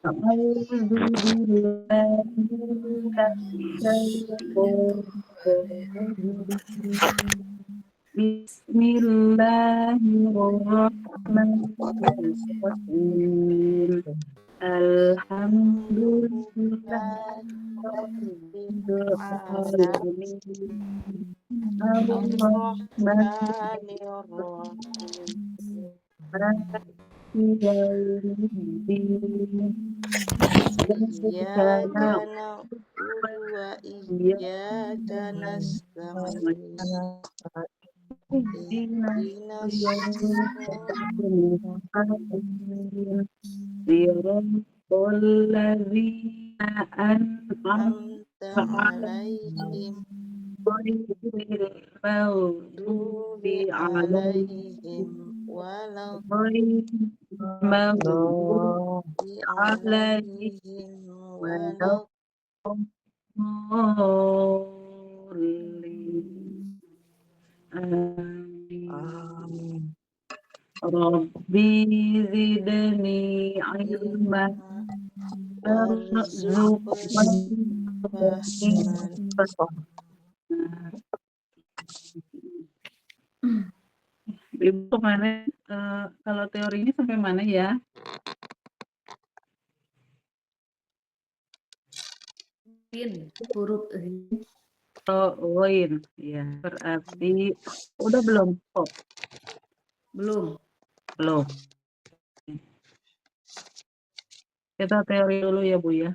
أعوذ بالله من الشيطان الرجيم بسم الله الرحمن الرحيم الحمد لله رب العالمين الرحمن Bismillahirrahmanirrahim. الرحيم يوم الدين إياك Iyyaka نعبد na'budu wa iyyaka وإياك nasta'in. اهدنا Ihdinas الصراط siratal المستقيم صراط الذين أنعمت an'amta عليهم alaihim غير المغضوب dubi عليهم alaihim walau غير المغضوب di عليهم alaihim ولا walau الضالين آمين ربي زدني علما ilma warzuqni وارزقني fahman. Ibu kemarin kalau teorinya sampai mana ya? Huruf Roin, ya berarti udah belum kok? belum. Belum. Kita teori dulu ya Bu ya.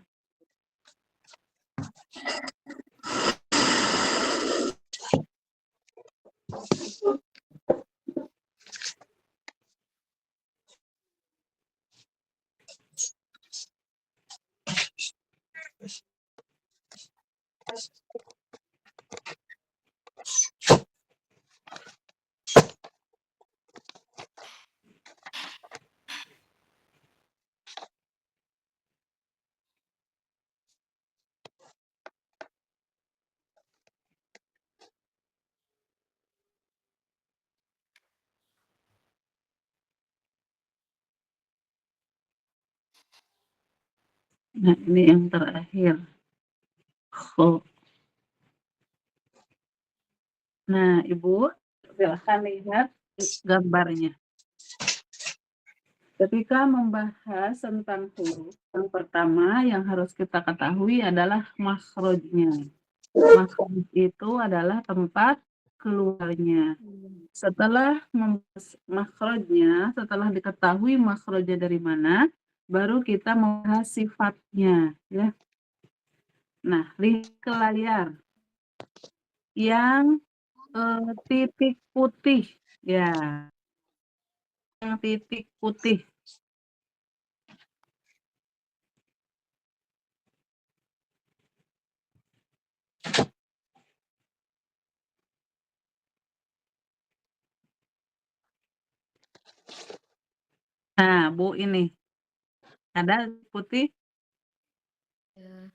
Nah, ini yang terakhir. Kho. Nah, Ibu, silahkan lihat gambarnya. Ketika membahas tentang huruf, yang pertama yang harus kita ketahui adalah makhrajnya. Makhraj itu adalah tempat keluarnya. Setelah membahas makhrajnya, setelah diketahui makhrajnya dari mana, baru kita membahas sifatnya, ya. Nah, lihat ke layar yang titik putih, ya, yang titik putih. Nah, Bu ini ada putih. Ya.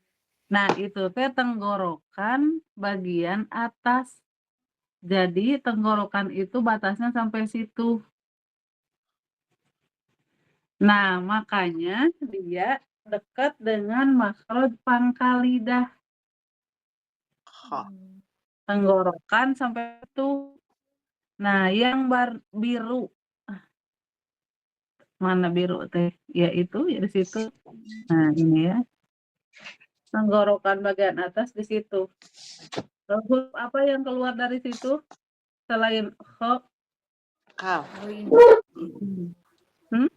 Nah, itu teh tenggorokan bagian atas. Jadi tenggorokan itu batasnya sampai situ. Nah, makanya dia dekat dengan makhraj pangkal lidah. Tenggorokan sampai itu. Nah, yang biru, mana biru teh? Ya itu, ya di situ. Nah, ini ya. Tenggorokan bagian atas di situ. Huruf apa yang keluar dari situ selain kho? Kaf. Hmm?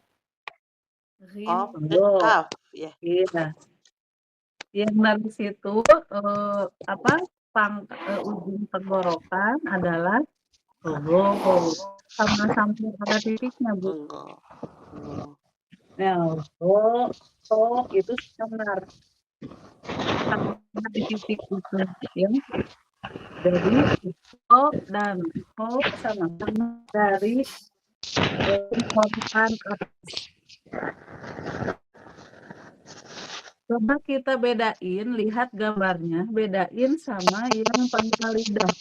Qaf. Oh, Kaf. Ya. iya. Yang dari situ apa? Ujung tenggorokan adalah oh, sama sampai ada titiknya, Bu. Enggak. Nah, oh itu benar. Sama di titik itu, ya. Jadi oh dan oh sama-sama dari tenggorokan atas. Coba kita bedain, lihat gambarnya, bedain sama yang pangkal lidah.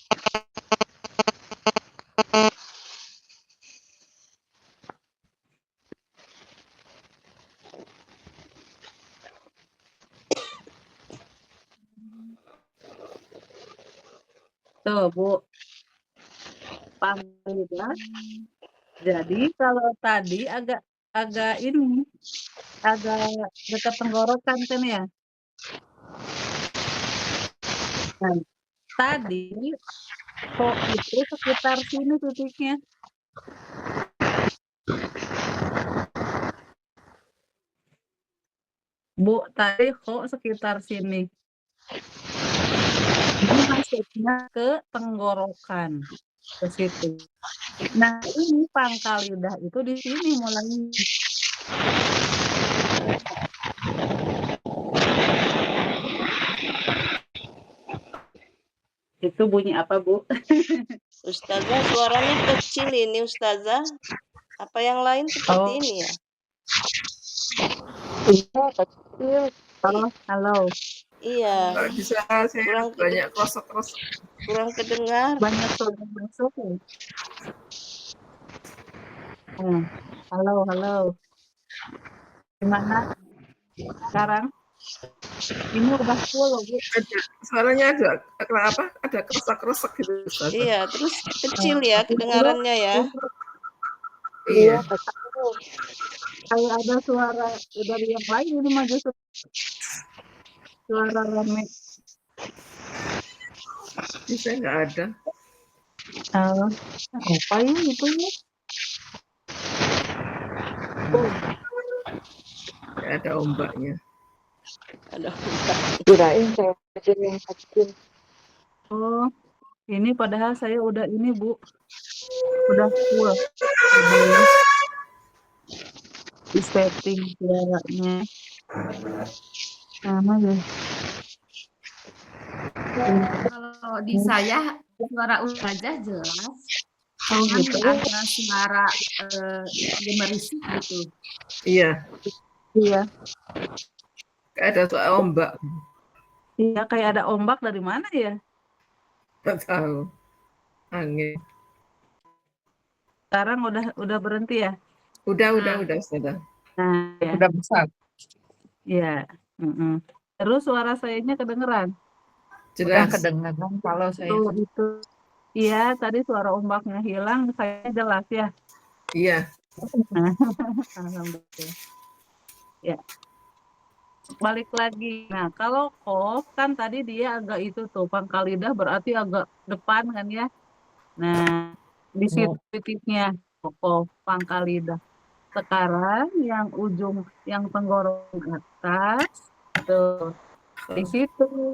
Tuh, Bu, pangkal lidah. Jadi kalau tadi agak agak ini, agak dekat tenggorokan kan ya. Nah, tadi kok itu sekitar sini titiknya. Bu, tadi kok sekitar sini. Ini masuknya ke tenggorokan, ke situ. Nah, ini pangkal lidah itu di sini mulainya. Itu bunyi apa, Bu? Ustazah, suaranya kecil ini, Ustazah. Apa yang lain seperti Oh, ini ya? iya kecil. Halo, halo. Iya, Nggak bisa, saya kurang banyak krosok-krosok. kurang kedengar. Banyak suara masuk ya. Halo, halo. Gimana sekarang? Ini udah full loh, Bu. Ada, suaranya ada apa? Ada krosok-krosok gitu, Ustazah. Iya, terus kecil ya Itu kedengarannya ya. Iya. kecil. Kayak ada suara dari yang lain ini mah justru suara rame. Ini saya nggak ada. Apa ya itu ya? Nggak ada ombaknya. Ada Kirain saya aja yang kecil. Oh, ini padahal saya udah ini, Bu. Udah full. Udah di setting suaranya. Sama ya. Kalau di saya suara Ustazah jelas, Oh cuman gitu. ada suara gemerisik gitu. Iya, Iya. nggak ada suara ombak. Iya, kayak ada ombak dari mana ya? Nggak tahu. Angin. Sekarang udah berhenti ya? Udah, Ustazah. Nah, ya. Udah besar. Iya. Terus suara sayanya kedengeran? Udah Jelas. kedengaran kalau saya. Tuh, itu. Iya, tadi suara ombaknya hilang, saya jelas ya. Iya. Alhamdulillah. Ya, balik lagi. Nah, kalau kof kan tadi dia agak itu tuh, pangkal lidah berarti agak depan kan ya. Nah, di situ titiknya kof, pangkal lidah. Sekarang yang ujung, yang tenggorokan atas, tuh, di situ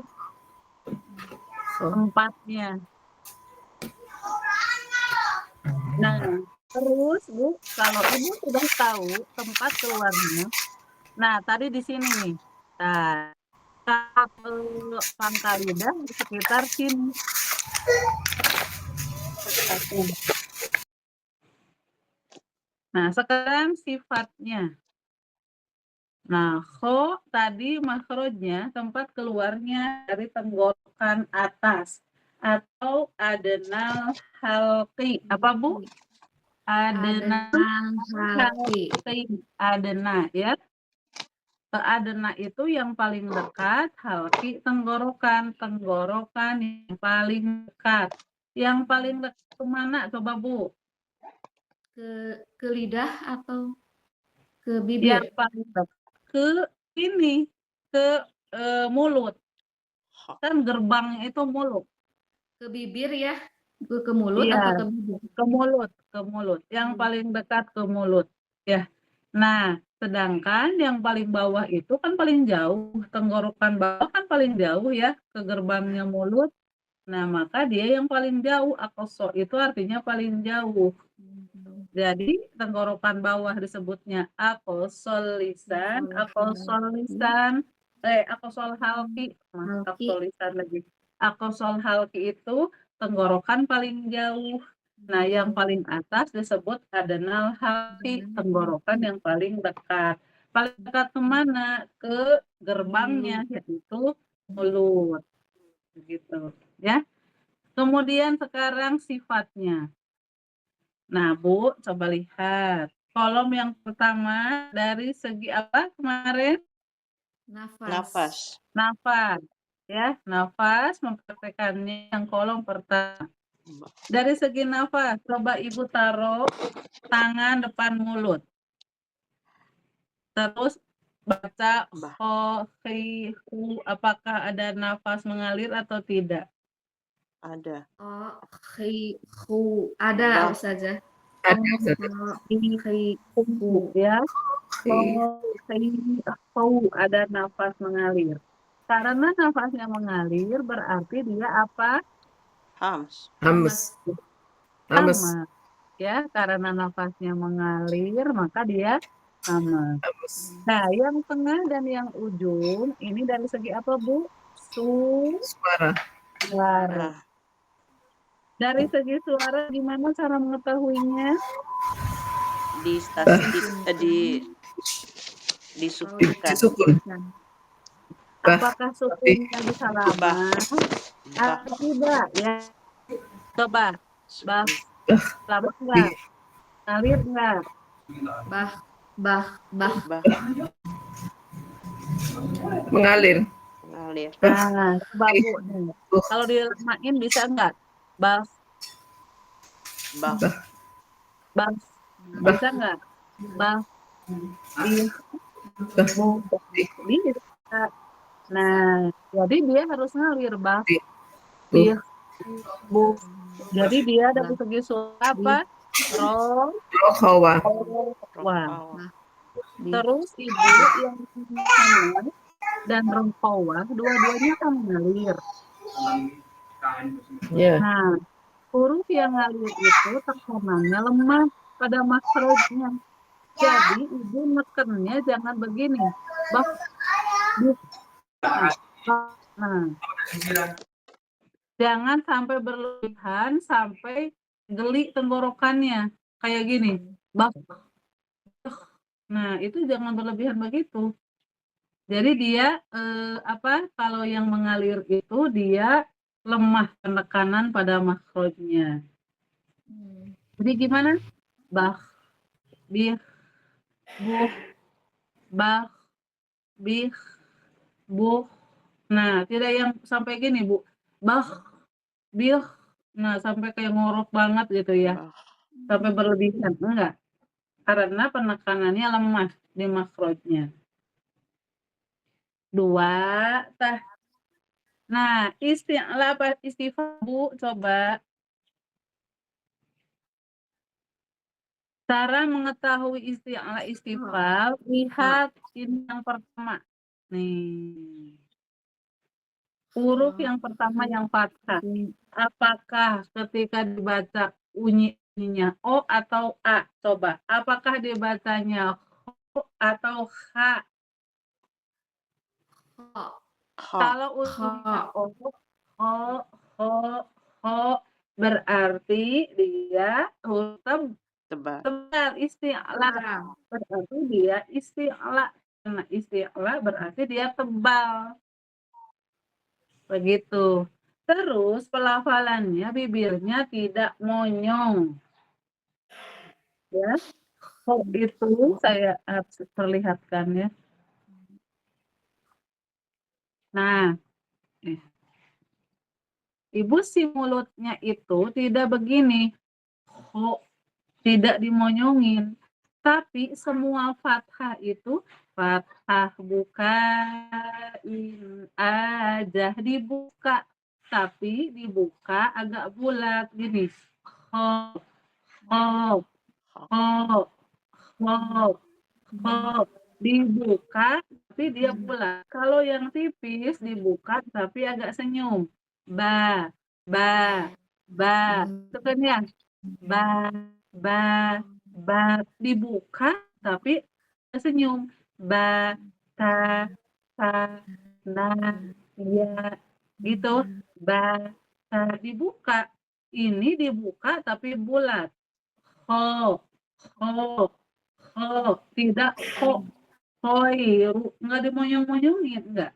tempatnya. Nah, terus Bu, kalau Ibu sudah tahu tempat keluarnya, nah tadi di sini nih. Nah, kalau pangkal lidah di sekitar sini. Nah, sekarang sifatnya. Nah, kho tadi makhrajnya tempat keluarnya dari tenggorokan atas atau adenal halqi. Apa, Bu? Adenal Halki. halqi. Adena ya. Ke adena itu yang paling dekat, halqi tenggorokan. Tenggorokan yang paling dekat. Yang paling dekat ke mana coba, Bu? Ke lidah atau ke bibir? Yang paling dekat ke ini, ke mulut. Kan gerbangnya itu mulut. Ke bibir ya? Ke mulut Iya, atau ke bibir? ke mulut. Yang paling dekat ke mulut. Ya. Nah, sedangkan yang paling bawah itu kan paling jauh. Tenggorokan bawah kan paling jauh ya ke gerbangnya mulut. Nah, maka dia yang paling jauh. Akoso itu artinya paling jauh. Jadi tenggorokan bawah disebutnya akosol lisan, akosol halki, akosol lisan lagi. Akosol halki itu tenggorokan paling jauh. Nah, yang paling atas disebut adenal halki, tenggorokan yang paling dekat. Paling dekat kemana? Ke gerbangnya, yaitu mulut. Begitu, ya. Kemudian sekarang sifatnya. Nah, Bu, coba lihat. Kolom yang pertama dari segi apa kemarin? Nafas. Nafas. Nafas. Ya, nafas mempraktekannya yang kolom pertama. Dari segi nafas, coba Ibu taruh tangan depan mulut. Terus baca Bah. ho, hi, hu, apakah ada nafas mengalir atau tidak? Ada. Oh, hu. Ada, Bah. Ustazah. Ada Ustaz. Oh, Hi, hu, ya. Ho, hi, hu, ada nafas mengalir. Karena nafasnya mengalir berarti dia apa? Hams. Hames. Hames. Sama. Ya, karena nafasnya mengalir maka dia sama. Hames. Nah, yang tengah dan yang ujung ini dari segi apa, Bu? Suara. Suara. Nah, Dari segi suara gimana cara mengetahuinya? di stasi disukun. Disukun. Bah. Apakah sukunnya bisa lama Bah. atau tidak? Ya, coba. Bah, Bah. lama enggak? Ngalir enggak? Bah. Bah. Mengalir. Mengalir. Nah, coba Bu nih. Kalau dilamain bisa enggak? Bah, Bah. bah, Bah. bisa enggak? Bah, Bah. bisa. Nah, jadi dia harus ngalir, Bah. Buh. Bu. Jadi dia dari segi suara apa? Roh, Rohawa. wah. Rokawa. Terus Ibu yang hamil dan rengkowah dua-duanya kan mengalir. Ya. Nah, huruf yang ngalir itu tekanannya lemah pada makrojnya. Jadi Ibu nekennya jangan begini. Bak, buk. Nah, jangan sampai berlebihan sampai geli tenggorokannya kayak gini. Bak. Nah, itu jangan berlebihan begitu. Jadi dia kalau yang mengalir itu dia lemah penekanan pada makrojnya. Jadi gimana? Bah, bih, buh, bah, bih, buh. Nah, tidak yang sampai gini, Bu. Bah, bih. Nah, sampai kayak ngorok banget gitu ya. Bah. Sampai berlebihan. Enggak. Karena penekanannya lemah di makrojnya. 2, tah. Nah, isti'la apa istifham, Bu? Coba. Cara mengetahui isti'la istifham, lihat ini yang pertama. Nih. Huruf yang pertama yang fathah. Apakah ketika dibaca bunyinya O atau A? Coba. Apakah dibacanya Ho atau H? Ho. Kalau ujungnya O, Ho, berarti dia huruf Tebal. tebal isti'la. Berarti dia isti'la. Karena isti'la berarti dia tebal. Begitu. Terus pelafalannya bibirnya tidak monyong. Ya. Ho itu saya perlihatkan ya. Nah, Ibu si mulutnya itu tidak begini. Ho, tidak dimonyongin. Tapi semua fathah itu fathah bukain aja dibuka. Tapi dibuka agak bulat gini. Ho, ho, ho, ho, ho. Dibuka tapi dia bulat. Kalau yang tipis dibuka tapi agak senyum. Ba, ba, itu kan ya. Ba, dibuka tapi senyum. Ba, ta, na, ya, gitu. Ba, ta, dibuka. Ini dibuka tapi bulat. Ho, tidak hoiru, nggak dimonyong-monyongin, enggak.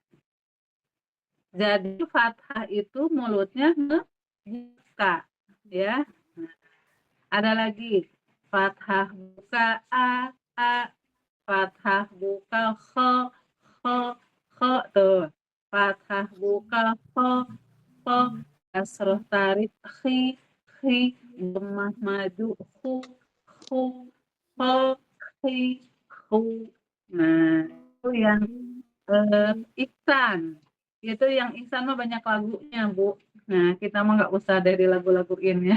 Jadi fathah itu mulutnya ngebuka, ya. Ada lagi fathah buka a, fathah buka kho tuh. fathah buka kho, kasroh tarik khi, dhammah madu khu, khi, khu. Nah, itu yang ihsan. Itu yang ihsan mah banyak lagunya, Bu. Nah, kita mah nggak usah dari lagu-laguin ya.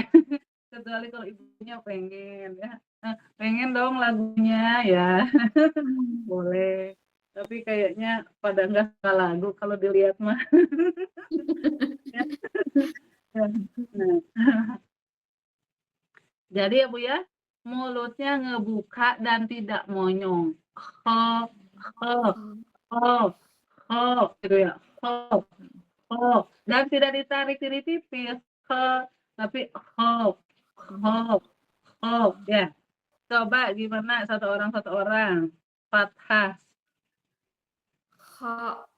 Kecuali kalau ibunya pengen ya. Pengen dong lagunya ya. Boleh. Tapi kayaknya pada nggak suka lagu kalau dilihat mah. Ya. Nah. Jadi ya Bu ya, mulutnya ngebuka dan tidak monyong. Kho, gitu ya. Dan tidak ditarik dari tipis. Tapi ya. Coba gimana satu orang. Fathah. Kho,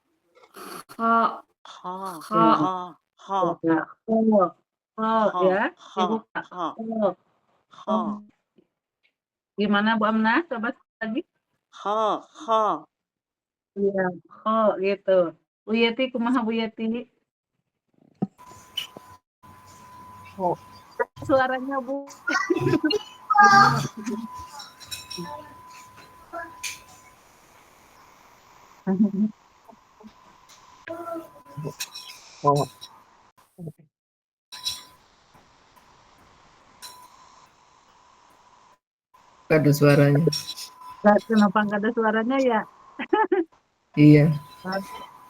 kho, Kho, kho, kho, Ya. kho, Dibuka. kho, Gimana Bu Amnah? Coba lagi. kho. Iya, gitu. Bu Yeti, kumaha Bu Yeti? Suaranya Bu. Ada suaranya. Kenapa nggak ada suaranya ya? Iya.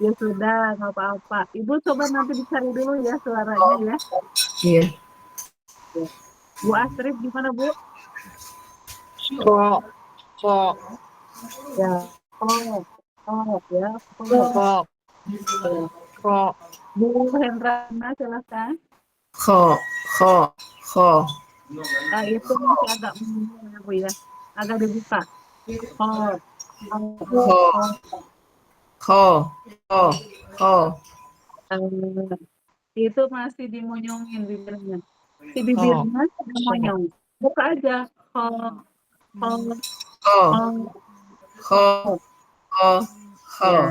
Ya sudah, nggak apa-apa. Ibu coba nanti dicari dulu ya suaranya ya. Iya. Bu Astrid gimana Bu? Kok, Ya, ya. kok, Bu Hendrana silahkan. Kho. Nah, itu masih agak menunggu ya Bu ya. Agak dibuka. Kho. Itu masih dimonyongin bibirnya. Si bibirnya sudah monyong. Buka aja. Ya.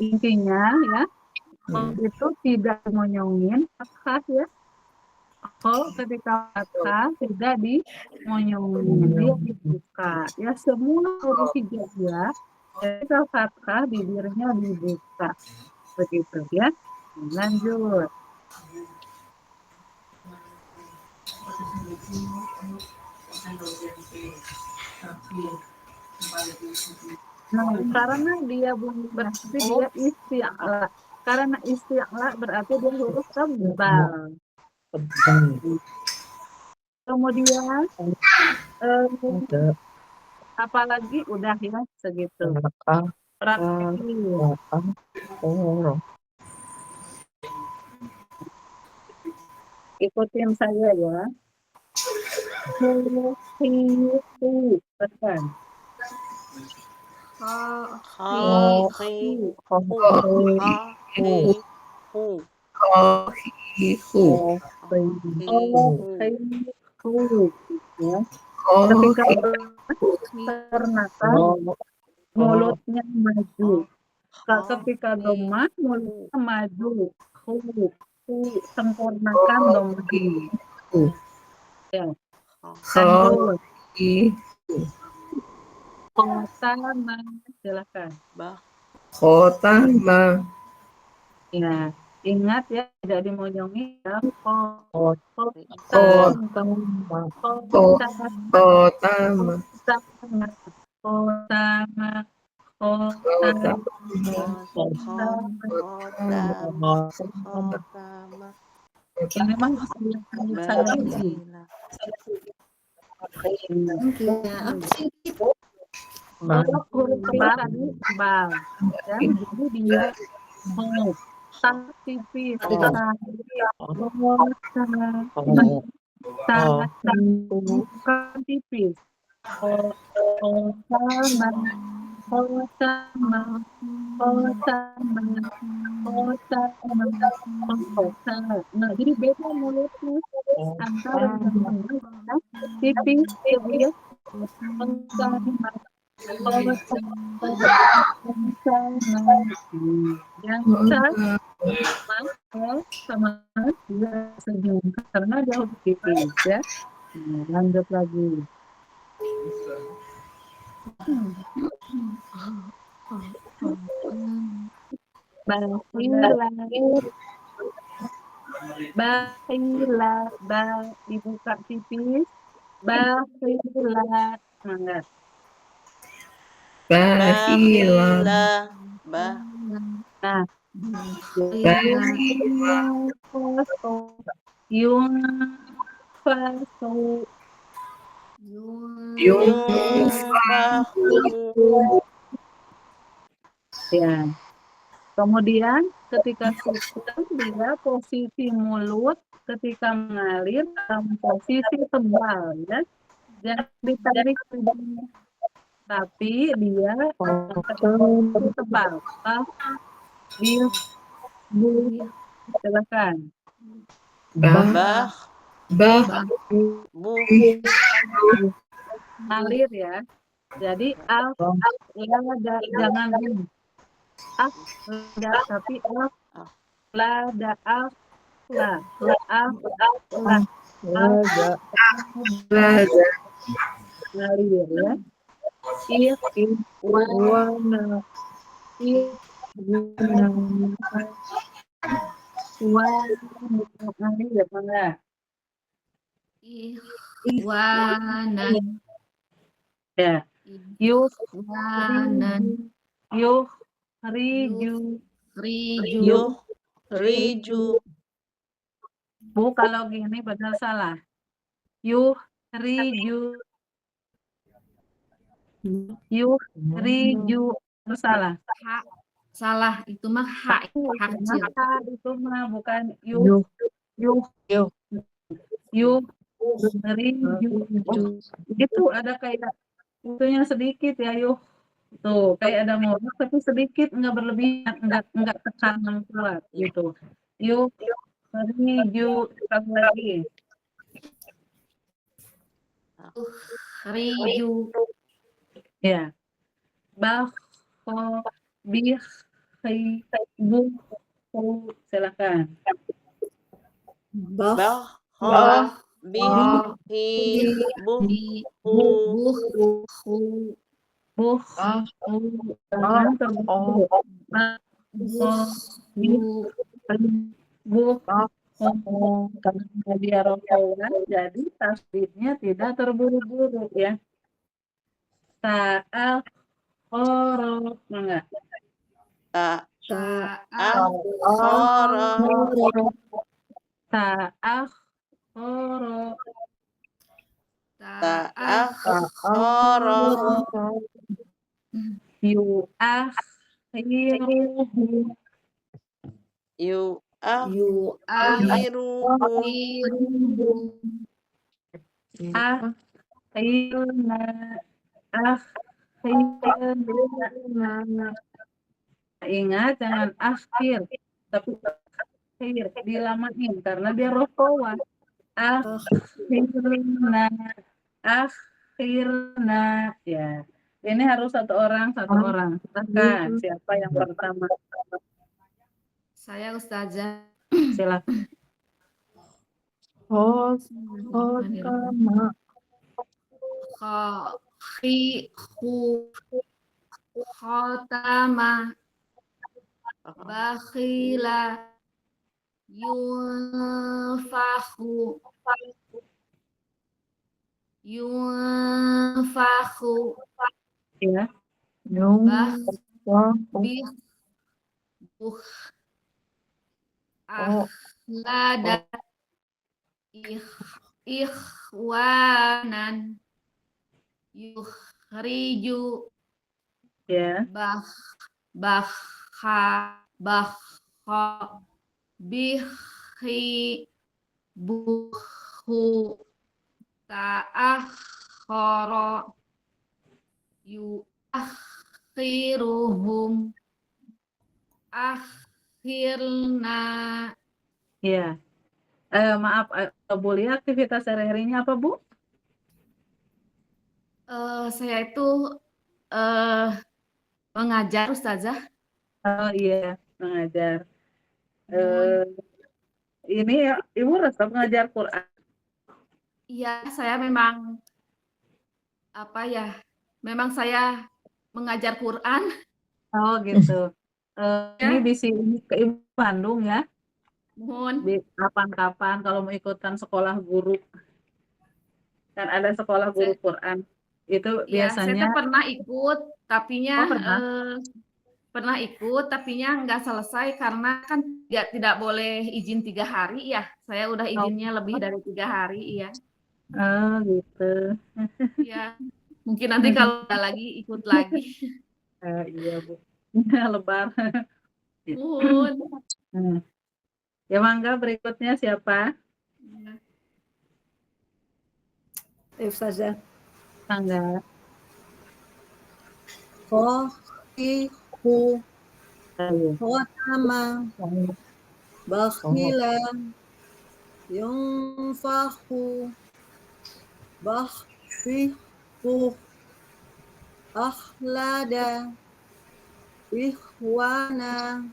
Intinya ya, itu tidak dimonyongin, fathah ya. Ketika fathah tidak dimonyongin, dia dibuka. Ya semua huruf hijaiyah, ketika fathah bibirnya dibuka. Begitu ya. Lanjut. Nah, karena dia bunyi berarti dia isti'la. Karena isti'la berarti dia huruf tebal. Kemudian apalagi udah ya segitu. Praktekin. Ikutin saya ya. Tekan. Ya. Ketika sempurnakan mulutnya maju. Ketika domah mulutnya maju. Sempurnakan domah. Ya. Lanjut. Khotama, silakan. Khotama. Ya, ingat ya tidak dimonyongi ya. Ini memang huruf tebal tadi tebal ya, jadi dia sangat tipis, bukan tipis. Nah, jadi beda mulutnya antara tipis, ya Bu ya. Yang sama juga senyum karena jauh tipis ya. Nah, lanjut lagi. Bakhila, dibuka tipis. Bakhila, semangat. Bakhila. Bah. Nah, yunfasu. Yunfahu. Ya. Kemudian ketika susun dia posisi mulut ketika mengalir dalam posisi tebal ya. Jangan ditarik hidungnya. Tapi dia posisi tebal. Silakan. Bah. Bu. Mengalir ya. Jadi jangan tapi mengalir ya. Ikhwanan. Ya. Ikhwanan. Riju. Bu, kalau gini benar salah. Riju bersalah. Salah, itu mah hak kecil. Itu mah bukan riju. Itu ada kayak itunya sedikit ya tuh kayak ada ngorok tapi sedikit nggak berlebihan nggak tekanan kuat gitu. Riju sekali lagi. Riju. Ya. Silakan. Karena dia rokokan, jadi tasbihnya tidak terburu-buru ya. Ta'akhkhara, enggak? Ta'akhkhara. Ingat jangan akhir tapi akhir dilamain karena dia rokowa. Akhirna ya. Ini harus satu orang. Silakan siapa yang pertama? Saya Ustazah. Silakan. Khotama. Bakhila. Yunfahu. Ya. Akhlada. Ikhwanan. Yukhriju. Ya. Bihi. Buhu. Ta'akhkhara. Yuakhiruhum. Akhirna. Ya. Maaf, Bu Lia, aktivitas sehari-harinya apa, Bu? Saya itu eh, mengajar Ustazah. Oh iya, mengajar. Hmm, Ini ya, Ibu resep ngajar Quran. Iya, saya memang apa ya? Memang saya mengajar Quran. Oh gitu. Ini Ya, di sini ke Ibu Bandung ya. mohon. Di kapan-kapan kalau mau ikutan sekolah guru, kan ada sekolah guru Saya, Quran. Itu ya, saya biasanya, tuh pernah ikut, tapinya oh pernah. pernah ikut, tapinya nggak selesai karena kan tidak boleh izin 3 hari ya. Saya udah Oh, izinnya lebih dari 3 hari, iya. oh gitu. Iya, mungkin nanti kalau ada lagi ikut lagi. Iya Bu. Lebar. Mohon. Hmm. Ya mangga berikutnya siapa? Iya. Ustazah. Mangga. Faqihu Ayo. Khotama Bakhila Yunfahu Bakhfihu Akhlada Ikhwana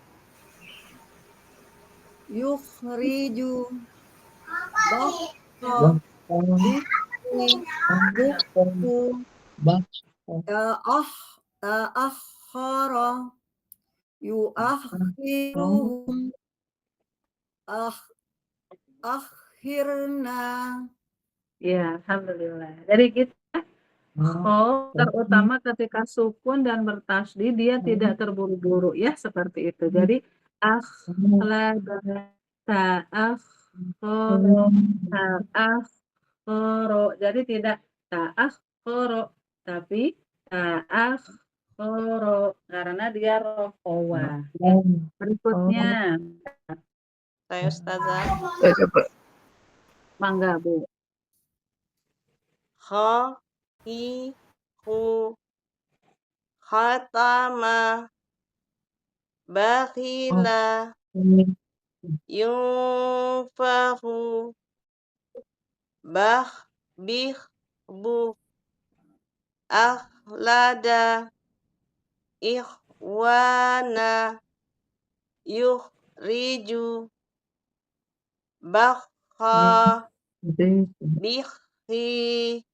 Yukhriju Bakha Bukhu Ta'akhara Yuakhiruhum Akhirna. Ya, alhamdulillah. Jadi kita terutama ketika sukun dan bertasydid dia tidak terburu-buru ya seperti itu. Jadi akhlada ta'akhkhara ta'akhkhara. Jadi tidak ta'akhkhara tapi ta'akhkhara karena dia rofawa. Berikutnya Saya Ustazah. Saya coba. mangga Bu. Kha, hi, hu, khatama, bakhila, yunfahu, bakh, bih, bu, akhlada, ikhwana, yukhriju, bakha, bikhi,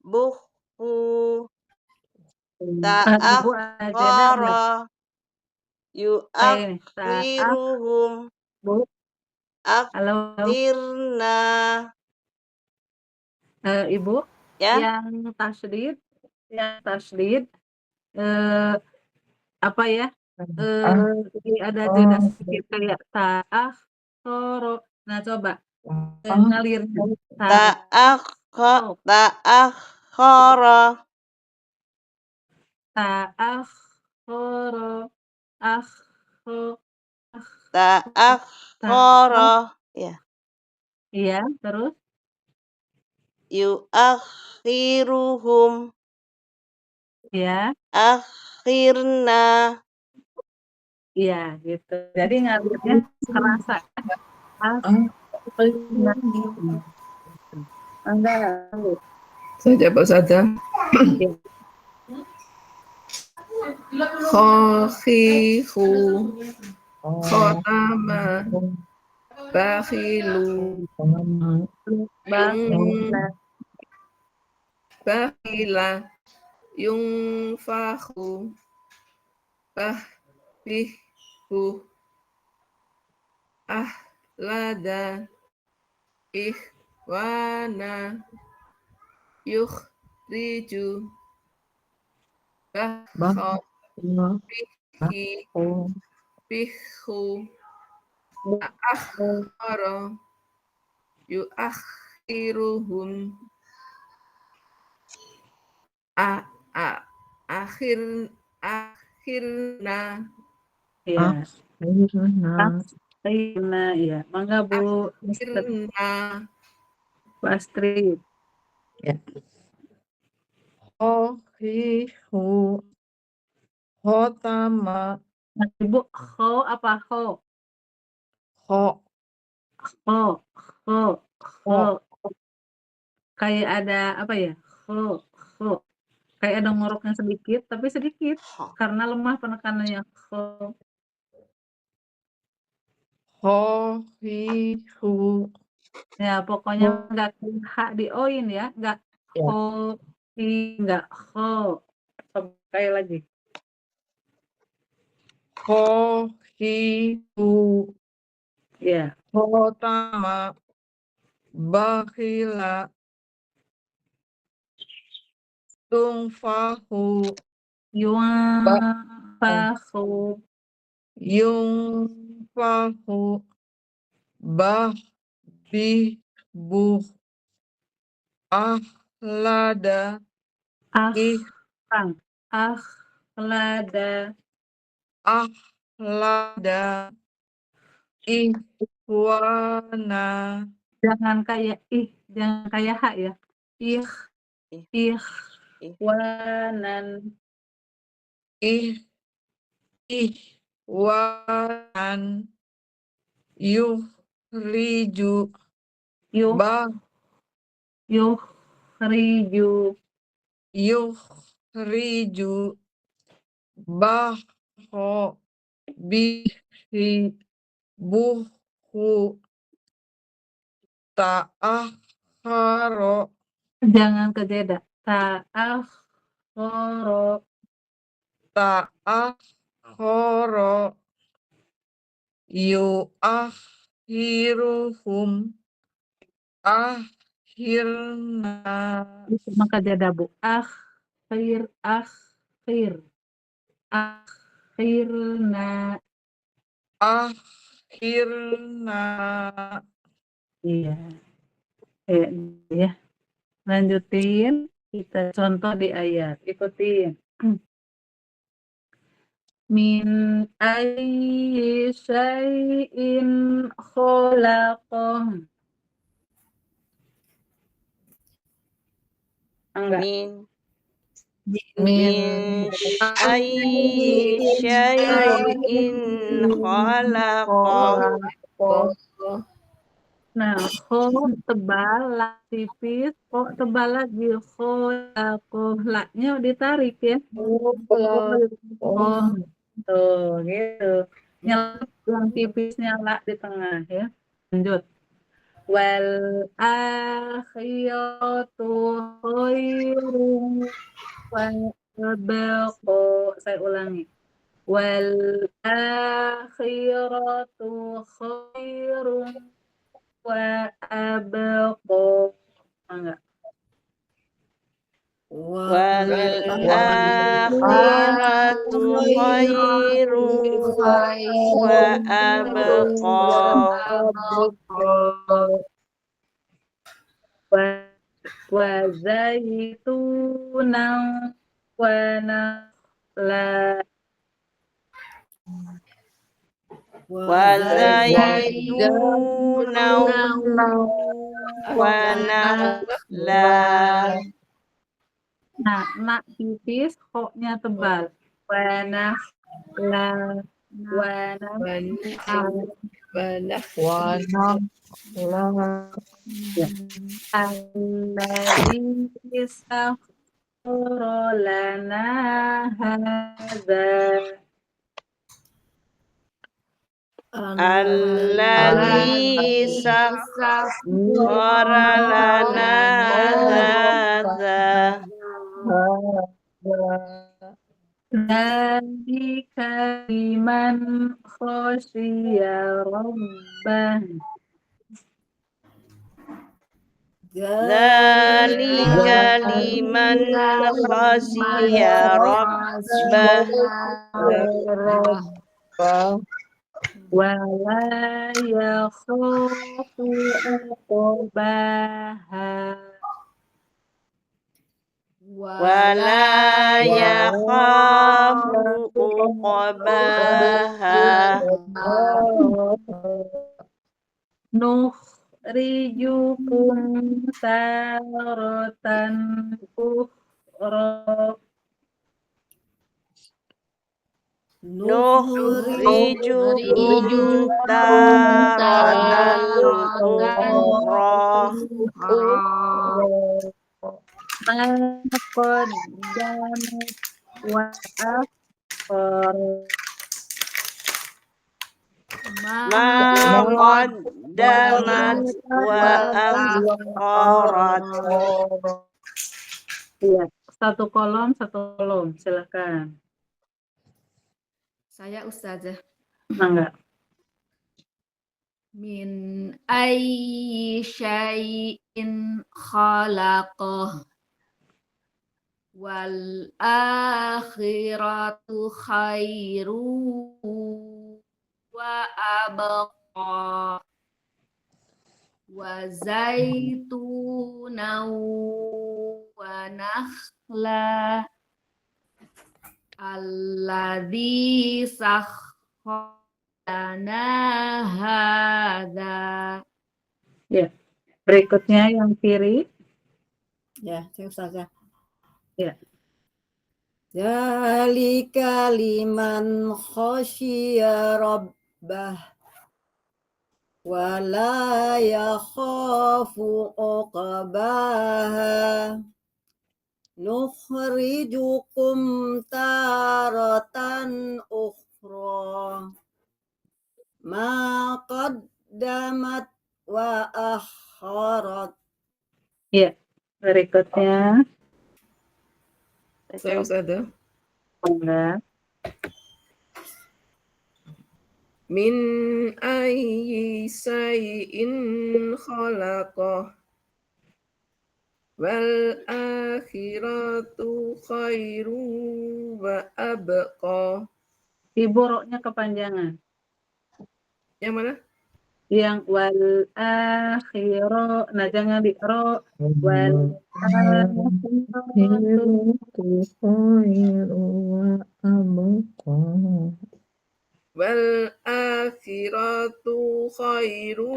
buhu, Ibu ada jeda nggak? ta'akhkhara, Ini, yuakhiruhum, Bu. Halo, akhirna. Ibu, Ya, yang tasydid, eh, apa ya? Jadi ada jeda sedikit kayak ta'akhkhara. Nah, coba ngalirnya ta'akhkhara, ta'akhkhara, akhkho, ta'akhkhara. Ya, iya, terus yuakhiruhum, ya, akhirna. iya gitu. Jadi ngalirnya kerasa. Akhirna. Enggak. Saya coba saja. Khakhihu Khotama Bakhilu Bakhila Yunfahu Bahbihu Ahlada Ikhwana Yukhriju Bakha Bihu Akhara Yuakhiruhum akhirna. Iya. Akhirna, iya. Mangga Bu Akhirna. Astrid. Ohihu Hotama Nah, Ibu kho apa kho? Ho Kho, kho. Kayak ada apa ya? Kho, kho. kayak ada ngoroknya sedikit, tapi sedikit Ha. karena lemah penekanannya. Kho. Khohihu. Ya, pokoknya nggak H di O-in ya, nggak Ya. kho, nggak kho. Sekali lagi. Khohihu. Ya, Khotama. Bakhila. Tungfahu. yuanfahu, Yungfahu. Bahbibuh. Ahlada. Ih. akhlada, Ahlada. Ihwana. jangan kayak H ya. Ih. Ihwanan, Ihwanan. Yuhriju. yuh, Bah. yuhriju, Yuhriju. Baho. Bihi. Buhu. Ta'akharo. jangan ke jeda. Ta'akhoro, Ta'akharo. Yu'akhiruhum. Akhirna. itu maka jeda Bu. Akhirna, Akhirna. iya. Ya. Lanjutin, kita contoh di ayat. Ikutin. Min ayyi syai'in khalaqah. Enggak. Min ayyi syai'in khalaqah. Nah, kho tebal, la tipis, kok tebal lagi, khalaqah, la-nya ditarik ya. Oh, tuh, gitu. Nyelip yang tipisnya la di tengah ya. Lanjut. Wal akhiratu khairun wa abqa. Saya ulangi. Wal akhiratu khairun wa abqa. Enggak. Wal akhiratu khairun wa abqa. Wa zaitunan wa nakhla. Wa zaitunan wa nakhla. Nah, nak tipis, kok-nya tebal. Wa nakhla. Wa nakhla. Alladzi sakhkhara lana hadza. Alladzi sakhkhara lana hadza. Dzalika liman khasyiya rabbah. Dzalika liman khasyiya rabbah. Wa la yakhafu uqbaha. Wa la yakhafu uqbaha. Nukhrijukum taratan ukhra. Nukhrijukum taratan ukhra. qaddamat wa akharat. Ma Ma qaddamat wa akharat. Iya, satu kolom, silakan. Saya Ustazah. Mangga. Min ayyi syai'in khalaqah wal akhiratu khairu wa abqa wa zaitunan wa nakhla alladzi sakhkhana hadza. Ya. Berikutnya yang kiri. Ya, saya Ustazah. Ya. Dzalika liman khasyiya rabbah wa la yakhafu uqbaha nukhrijukum taratan ukhra ma qaddamat wa akharat. Ya. Berikutnya. Saya Ustazah. Mangga. Min ayyi syai'in khalaqah wal akhiratu khairu wa abqa. Ibu roknya kepanjangan. Yang mana? Yang wal akhiro, nah jangan di ro, wal akhiratu Wal akhiratu khairu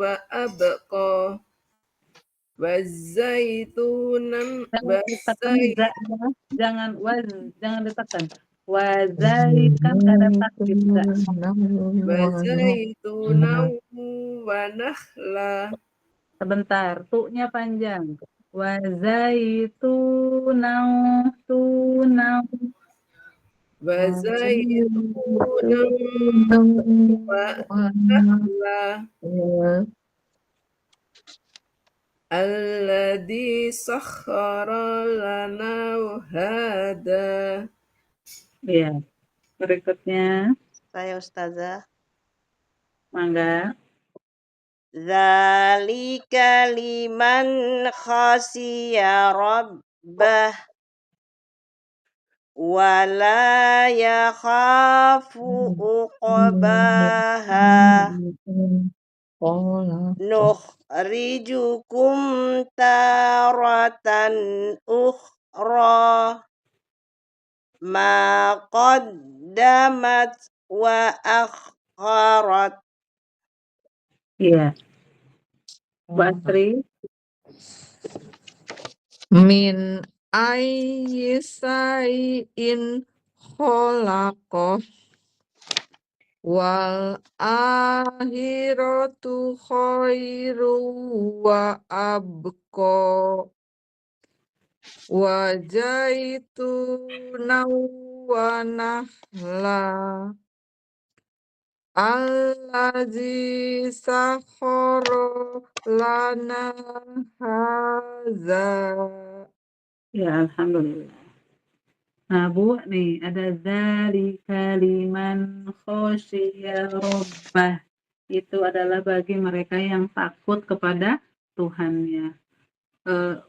wa abqa. Wazaitunan jangan ditekan za-nya, jangan ditekan. Wazait kan ada takdir za. wazaitunan wa nakhla. Sebentar, tu-nya panjang. Wazaitunau tunau Wazaitunan wa nakhla. Alladzi sakhkhara lana hada. Ya. Berikutnya, Saya Ustazah. mangga. Dzalika liman khasyiya rabbah wa la yakhafu uqbaha nukhrijukum taratan ukhra ma qaddamat wa akharat. Iya. Bu Astri. Min ayyi syai'in khalaqah wal akhiratu khairu wa abqa wa zaitunan wa nakhla allazi sakhkhara lana hadza. Ya, alhamdulillah. Nah, Bu, nih ada dzalika liman khasyiya rabbah. Itu adalah bagi mereka yang takut kepada Tuhannya.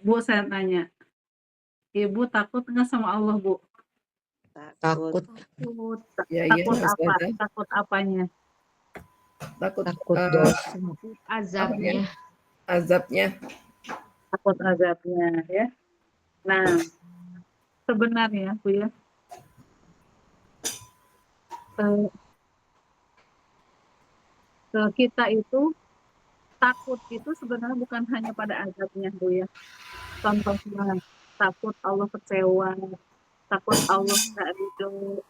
Bu, saya tanya, Ibu takut nggak sama Allah, Bu? Takut. Ya, Takut apa? Ustazah. Takut apanya? Takut dosa. Azabnya. azabnya. Takut azabnya, ya. Nah, sebenarnya, Bu ya, kita itu takut itu sebenarnya bukan hanya pada azabnya, Bu ya. Contohnya, takut Allah kecewa, takut Allah nggak ridho,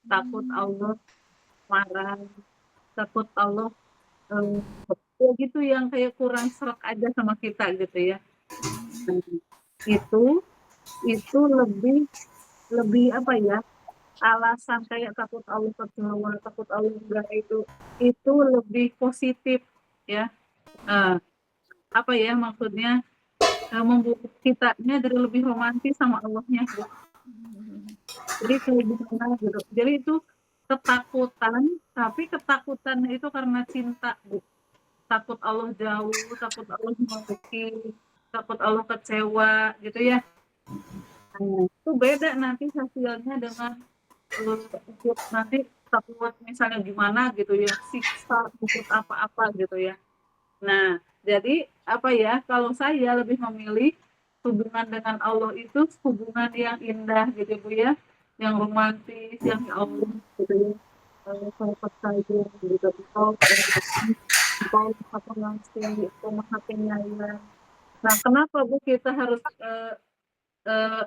takut Allah marah, takut Allah ya gitu yang kayak kurang serak aja sama kita gitu ya. itu lebih apa ya, alasan kayak takut Allah kecewa, takut Allah enggak, itu lebih positif ya. Eh, apa ya maksudnya, membuat kitanya jadi lebih romantis sama Allahnya Bu. Jadi kayak gimana gitu. Jadi itu ketakutan, tapi ketakutannya itu karena cinta Bu. Takut Allah jauh, takut Allah memiliki, takut Allah kecewa gitu ya. Nah, itu beda nanti hasilnya dengan nanti takut misalnya gimana gitu ya, siksa, takut apa-apa gitu ya. Nah, jadi apa ya, kalau saya lebih memilih hubungan dengan Allah itu hubungan yang indah gitu Bu ya, yang romantis, yang ya Allah gitu ya. Saya percaya gitu, Engkau Maha Pengasih, Engkau Maha Penyayang. Nah, kenapa Bu kita harus eh,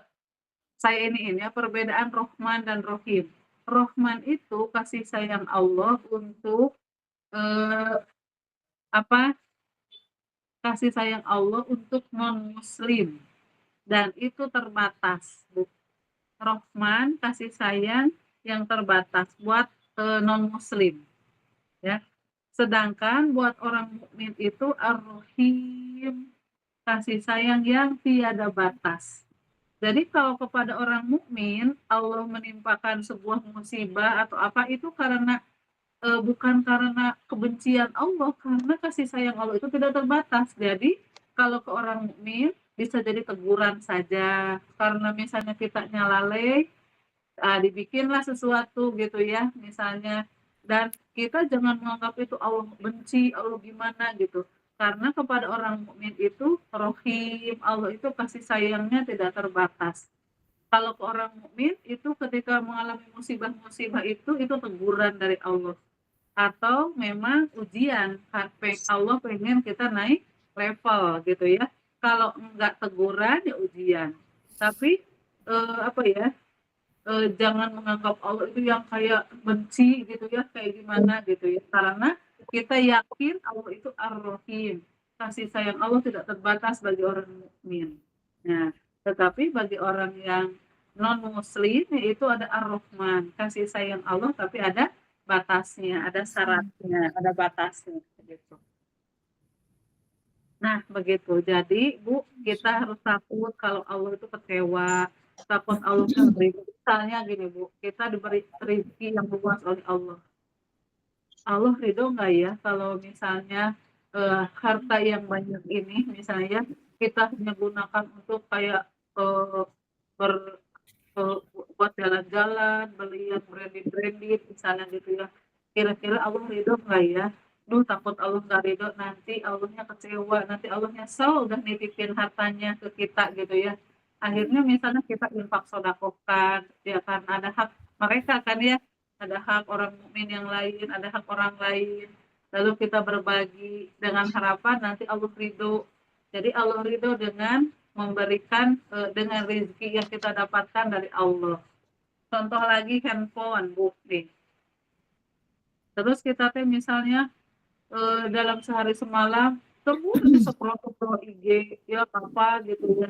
saya ini ya perbedaan Rohman dan Rohim. Rohman itu kasih sayang Allah untuk eh, apa? Kasih sayang Allah untuk non Muslim dan itu terbatas. Bu. Rohman kasih sayang yang terbatas buat non Muslim, ya. Sedangkan buat orang mukmin itu Ar-Rahim, kasih sayang yang tiada batas. Jadi kalau kepada orang mukmin Allah menimpakan sebuah musibah atau apa itu karena bukan karena kebencian Allah, karena kasih sayang Allah itu tidak terbatas. Jadi kalau ke orang mukmin bisa jadi teguran saja karena misalnya kita lalai, dibikinlah sesuatu gitu ya misalnya, dan kita jangan menganggap itu Allah benci, Allah gimana gitu, karena kepada orang mukmin itu Rohim, Allah itu kasih sayangnya tidak terbatas. Kalau ke orang mukmin itu ketika mengalami musibah-musibah itu teguran dari Allah atau memang ujian, Allah pengen kita naik level gitu ya. Kalau enggak teguran ya ujian, tapi apa ya, jangan menganggap Allah itu yang kayak benci gitu ya, kayak gimana gitu ya. Karena kita yakin Allah itu Ar-Rahim. Kasih sayang Allah tidak terbatas bagi orang mukmin. Nah, tetapi bagi orang yang non muslim itu ada Ar-Rahman, kasih sayang Allah tapi ada batasnya, ada syaratnya, ada batasnya gitu. Nah, begitu. Jadi, Bu, kita harus takut kalau Allah itu kecewa, takut Allah memberi. Misalnya gini, Bu, kita diberi rezeki yang luas oleh Allah. Allah ridho nggak ya kalau misalnya harta yang banyak ini, misalnya kita hanya gunakan untuk kayak ber, buat jalan-jalan, beli yang branded-branded, misalnya gitu ya. Kira-kira Allah ridho nggak ya? Duh, takut Allah nggak ridho, nanti Allahnya kecewa, nanti Allah nyesel udah nitipin hartanya ke kita gitu ya. Akhirnya misalnya kita infak sodakokan, ya kan ada hak mereka kan ya, ada hak orang mukmin yang lain, ada hak orang lain. Lalu kita berbagi dengan harapan nanti Allah ridho. Jadi Allah ridho dengan memberikan dengan rezeki yang kita dapatkan dari Allah. Contoh lagi handphone, Bu, nih. Terus kita teh misalnya dalam sehari semalam terus scroll IG ya apa gitu ya,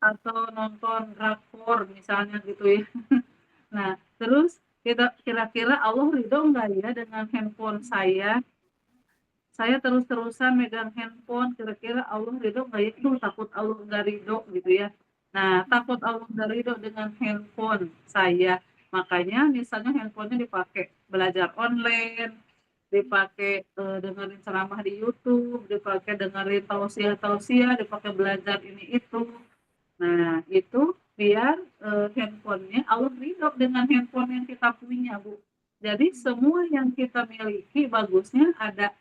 atau nonton drakor misalnya gitu ya. Nah, terus kita kira-kira Allah ridho nggak ya dengan handphone saya? Saya terus-terusan megang handphone, kira-kira Allah ridho nggak ya? Duh, takut Allah nggak ridho gitu ya. Nah, takut Allah nggak ridho dengan handphone saya. Makanya misalnya handphonenya dipakai belajar online, dipakai dengerin ceramah di YouTube, dipakai dengerin tausiah-tausiah, dipakai belajar ini itu. Nah, itu biar handphonenya Allah ridho dengan handphone yang kita punya, Bu. Jadi semua yang kita miliki bagusnya ada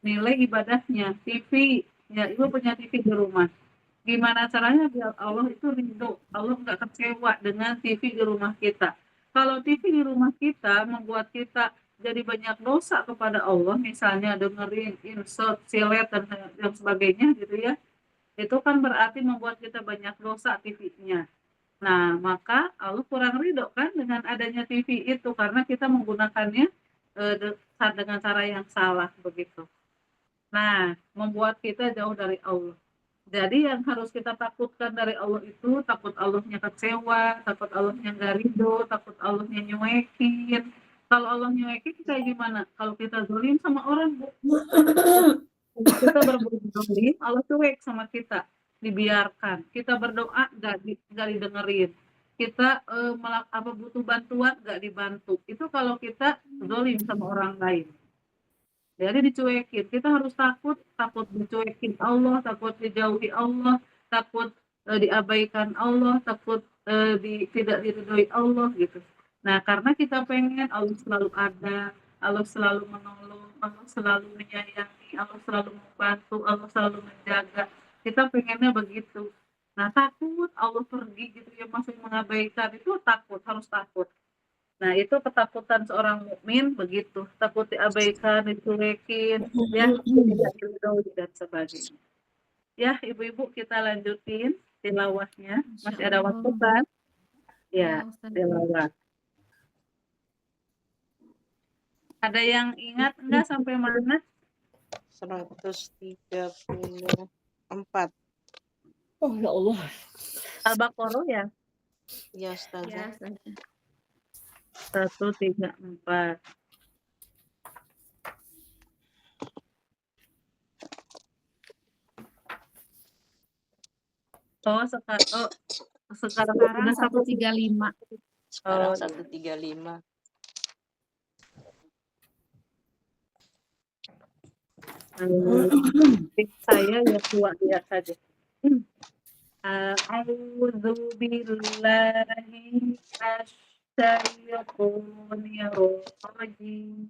nilai ibadahnya. TV, ya Ibu punya TV di rumah. Gimana caranya biar Allah itu ridho, Allah nggak kecewa dengan TV di rumah kita. Kalau TV di rumah kita membuat kita jadi banyak dosa kepada Allah, misalnya dengerin insert, silet, dan sebagainya gitu ya, itu kan berarti membuat kita banyak dosa TV-nya. Nah, maka Allah kurang ridho kan dengan adanya TV itu karena kita menggunakannya dengan cara yang salah begitu. Nah, membuat kita jauh dari Allah. Jadi yang harus kita takutkan dari Allah itu takut Allahnya kecewa, takut Allahnya nggak ridho, takut Allahnya nyuekin. Kalau Allah nyuekin kayak gimana? Kalau kita zalim sama orang, Bu. Kita berbuat zalim, Allah cuek sama kita, dibiarkan. Kita berdoa nggak didengerin. Kita butuh bantuan nggak dibantu. Itu kalau kita zalim sama orang lain. Jadi dicuekin. Kita harus takut dicuekin Allah, takut dijauhi Allah, takut diabaikan Allah, takut tidak diridhoi Allah gitu. Nah, karena kita pengen Allah selalu ada, Allah selalu menolong, Allah selalu menyayangi, Allah selalu membantu, Allah selalu menjaga. Kita pengennya begitu. Nah, takut Allah pergi gitu ya, masih mengabaikan itu takut, harus takut. Nah, itu ketakutan seorang mukmin begitu, takut diabaikan, dicuekin, ya, tidak diridhoi dan sebagainya. Ya, Ibu-ibu kita lanjutin tilawahnya. Masih ada waktu kan? Ya, tilawah. Ada yang ingat enggak sampai mana? 134. Oh ya Allah. Al-Baqarah ya? Ya, Ustazah. Ya, Ustazah. 134. Sekarang Sekarang udah 135. Sekarang Oh, 135. saya ya tua dia saja. A'udzu billahi minasyaitonir rajim.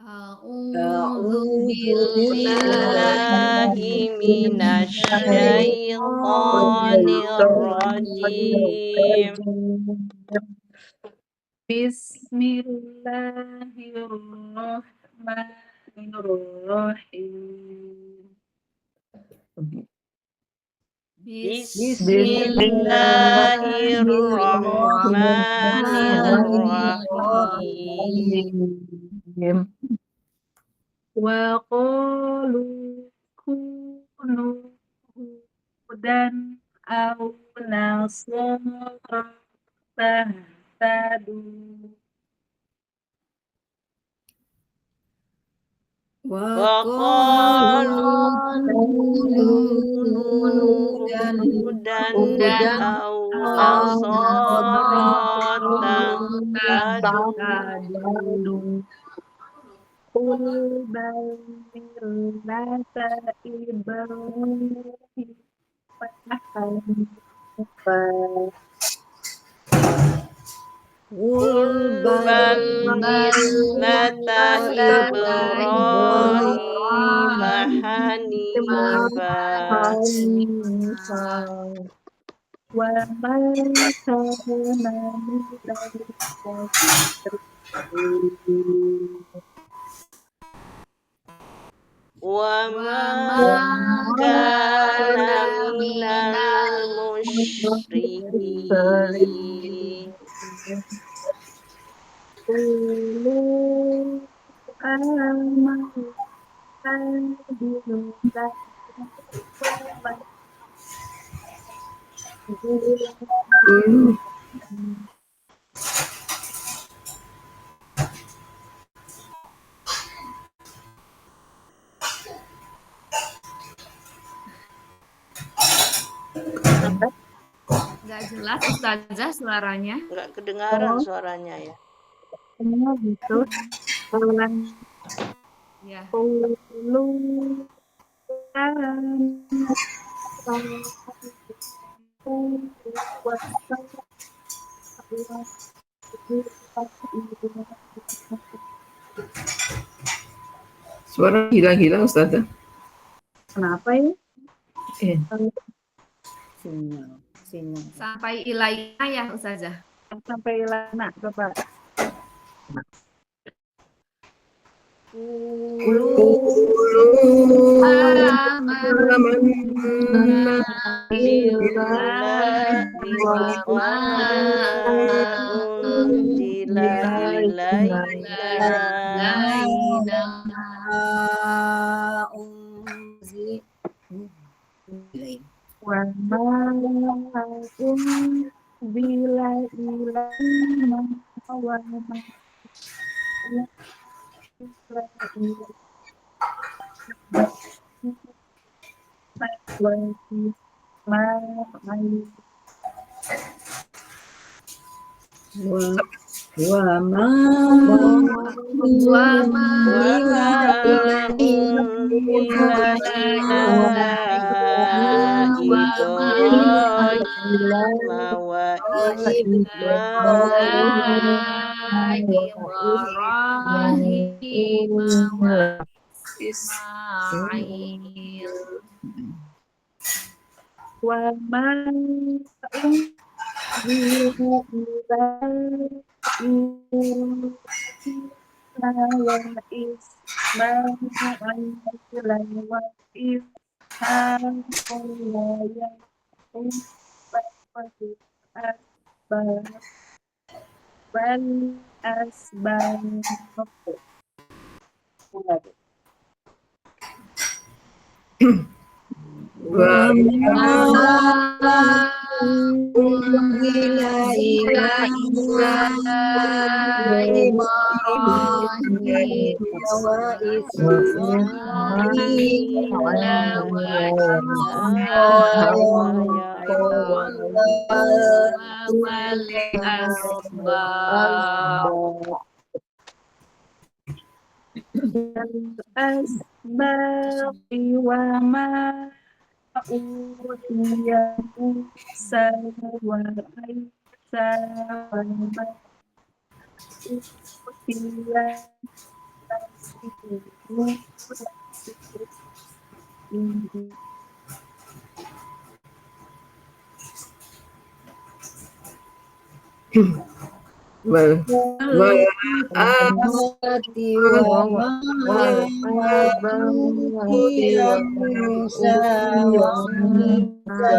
A'udzu Billahi minasyaitonir rajim. Bismillahirrahmanirrahim. Bismillahirrahmanirrahim. Wa qalu kunu hudan aw nasara tahtadu. Wa qalu hudan aw nasara tahtadu. Qul bal millata Ibrahim hanifan. Qul bal millata Ibrahim hanifan. Wa ma kana minal musyrikin. Wa ma kana minal musyrikin. Qulu amanna billahi Nggak jelas Ustazah suaranya. Enggak kedengaran suaranya ya. semua gitu. Ulang Ya. qulu Suara hilang-hilang Ustazah. Kenapa ya? Sinyal. Sampai ilaina ya Ustazah. Sampai lana coba. Billahi wa ma unzila ilaina Ilaih. wa ma unzila ilaina wa ma unzila Wa ma Wa ma Wa ma ilaina unzila ila wa ma Ibrahim wa Ibrahim wa Ismail. wa ma wa ma Unzila ila Ibrahim wa Ismail wal asbab. asbaqi wa ma utiya Musa wa Isa wa ma utiya Amati wa ma utiya Musa wa Isa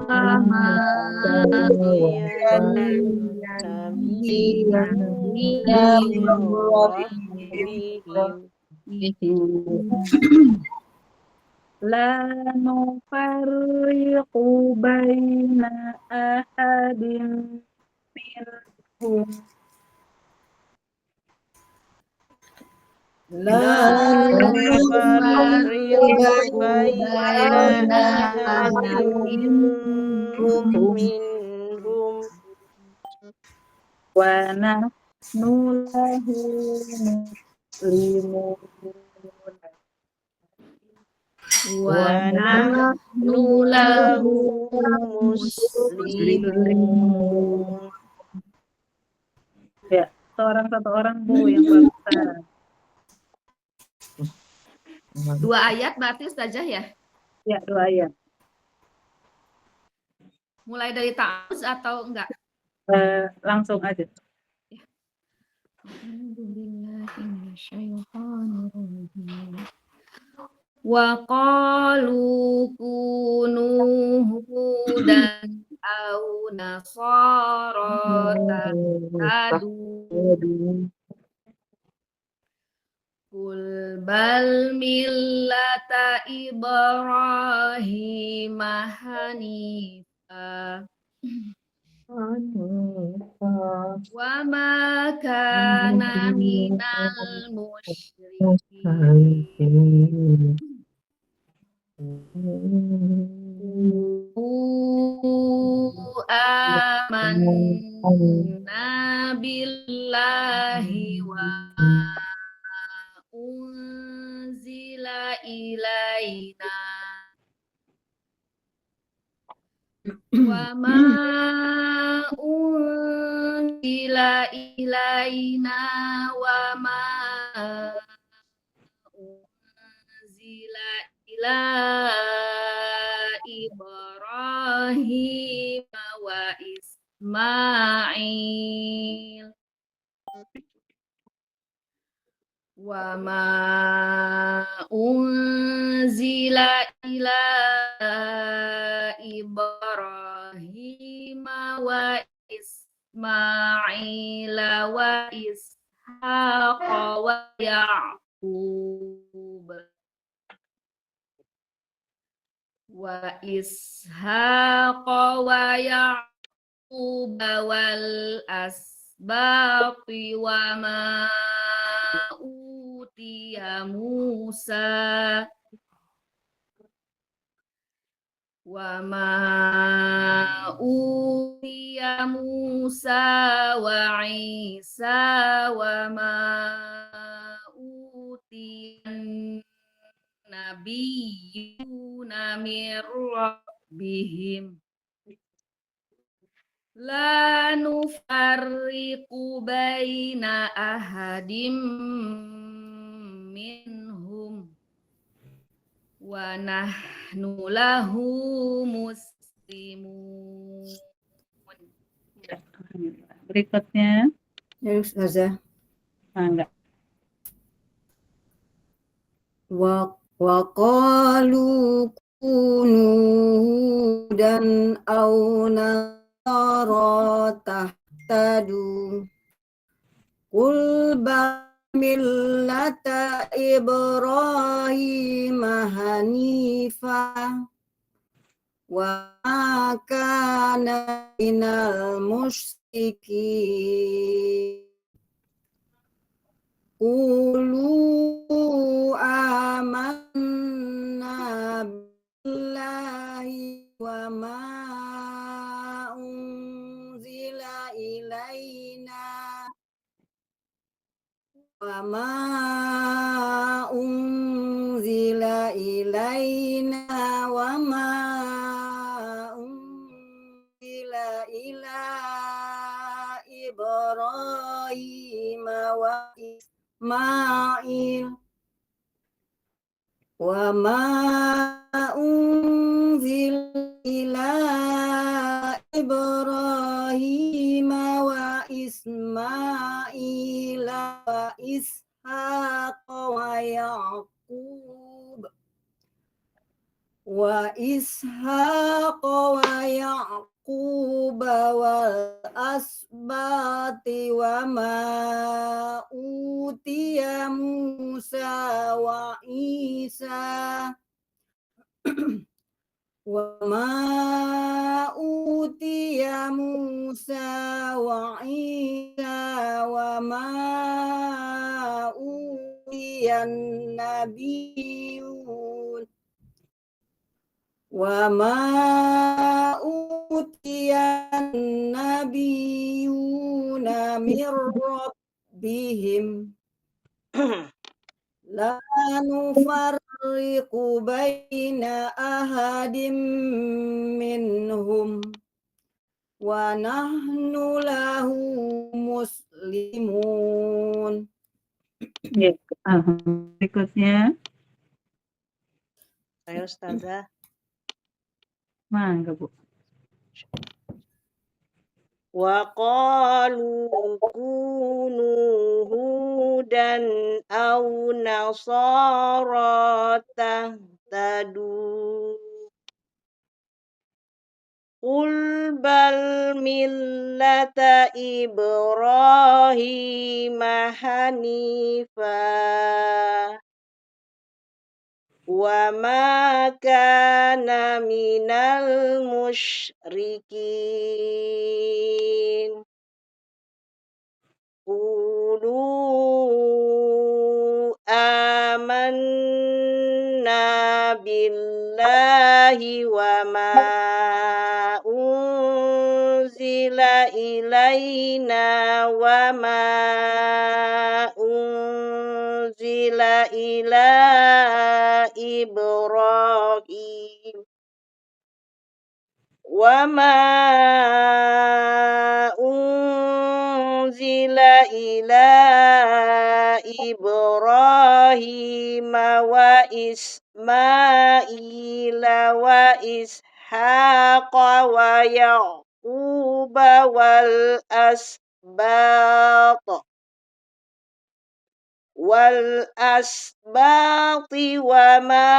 Sama la nufarriqu baina ahadin minhum la nufarriqu baina ahadin minhum wa nahnu lahu muslimun wa nahnu lahu muslimun. Ya, satu orang Bu yang barusan. 2 ayat berarti Ustazah ya? Ya, 2 ayat. Mulai dari ta'awuz atau enggak? Langsung aja. Wa qalu kunu hudan au nasara tahtadu Qul bal millata Ibrahim hanifa wa ma kana minal musyrikin. Amanna billahi wa unzila ilaina wa ma unzila ilaina wa ma unzila ila Ibrahim wa Ismail wa ma unzila ila Ibrahim wa Ismail wa Ishaq wa Ya'qub wa ishaqa wa ya'qub wal asbaqi wa ma utiya Musa wa wa Isa wa ma utiyan nabiyyuna min rabbihim la nufarriqu baina ahadim minhum wa nahnu lahu muslimun. Ya, alhamdulillah. Berikutnya, Ya, Ustazah. enggak. Wa qalu kunu hudan aw nasara tahtadu qul millata Ibrahim hanifah wa ma kana minal musyrikin Qulu amanna billahi wa ma unzila ilaina wa ma unzila ila Ibrahim wa Ismail wa ma unzila ila Ibrahim wa Ismail wa Ishaq wa Yaqub wal asbati wa ma utiya Musa wa Isa wa ma utiya Musa wa Isa wa ma utiya nabiyyun wa ma utiya nabiyyuna min rabbihim la nufarriqu baina ahadim minhum wa nahnu lahu muslimun. Ya, alhamdulillah. Berikutnya, Ayo Ustazah. mangga Bu. Wa qalu kunu hudan aw nasara tahtadu Qul bal millata Ibrahim hanifah wa ma kana minal musyrikin Qulu amanna billahi wa ma unzila ilaina wa ma unzila ila Ibrahim wa ma unzila ila Ibrahim wa Ismail wa Ishaq wa Yaqub wal asbati wa ma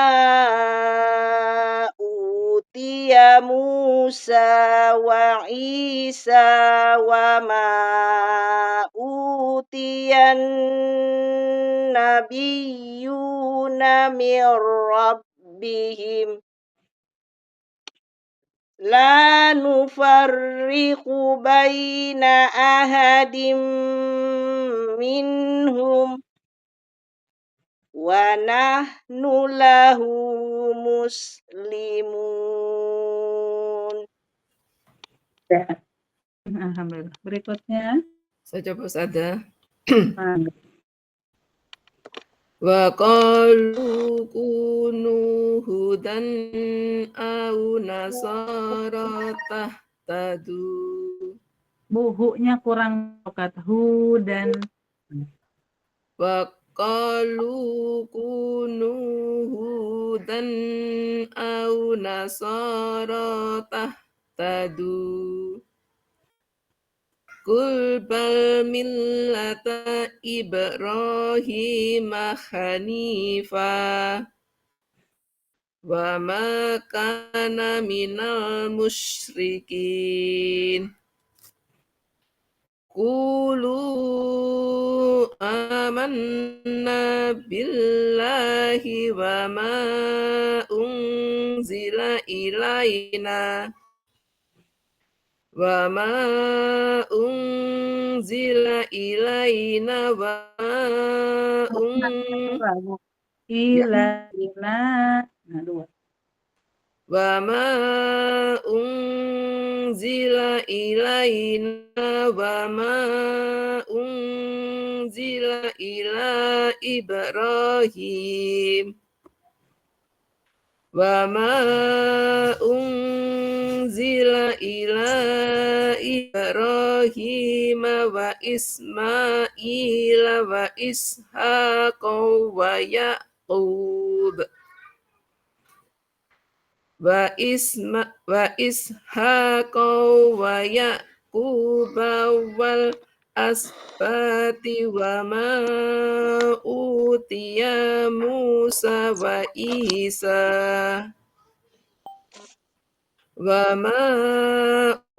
utiya Musa wa Isa wa ma utiyan nabiyyuna min rabbihim La nufarriqu baina ahadim minhum wa nahnu lahu muslimun. Ya. Alhamdulillah. Berikutnya. Saya coba saja. Nah, Wa qalu kunu hudan au nasara tahtadu. buhunya kurang rokat. Hu dan Wa qalu kunu hudan au nasara tahtadu. Qul bal millata Ibrahim hanifa wa ma kana minal musyrikin. Qulu amanna billahi wa ma unzila ilaina wa ma unzila ilaina wa ma ila nah dua. wa ma unzila ilaina wa ma unzila ila Ibrahim wa ma unzila ila Ibrahim wa Ismail wa Ishaq wa Yaqub wa Ishaq wa Yaqub wal asbati wa ma utiya Musa wa Isa wa ma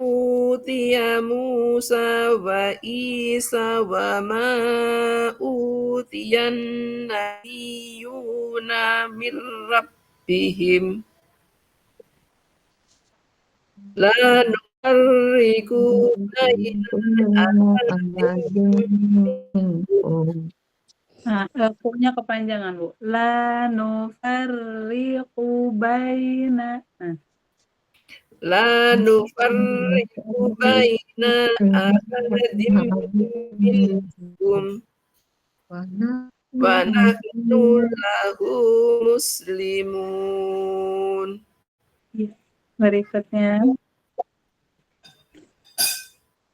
utiya Musa wa Isa wa ma utiyan nabiyyuna min rabbihim la nufarriqu baina Nah, punya kepanjangan, Bu. La nufarriqu baina. Nah, la nufarriqu baina ahadin minhum wa nahnu lahu muslimun. berikutnya.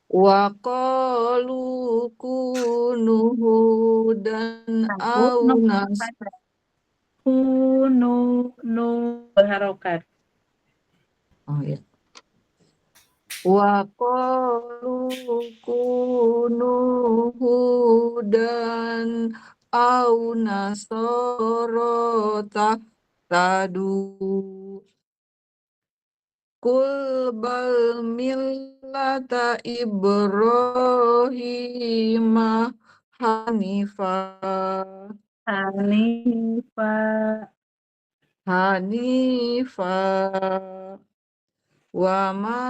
Wa qalu kunu hudan au nasara. Kunu nu berharokat. Oh ya. Wa qalu kunu hudan au nasara tahtadu. Qul bal millata Ibrahim hanifa wa ma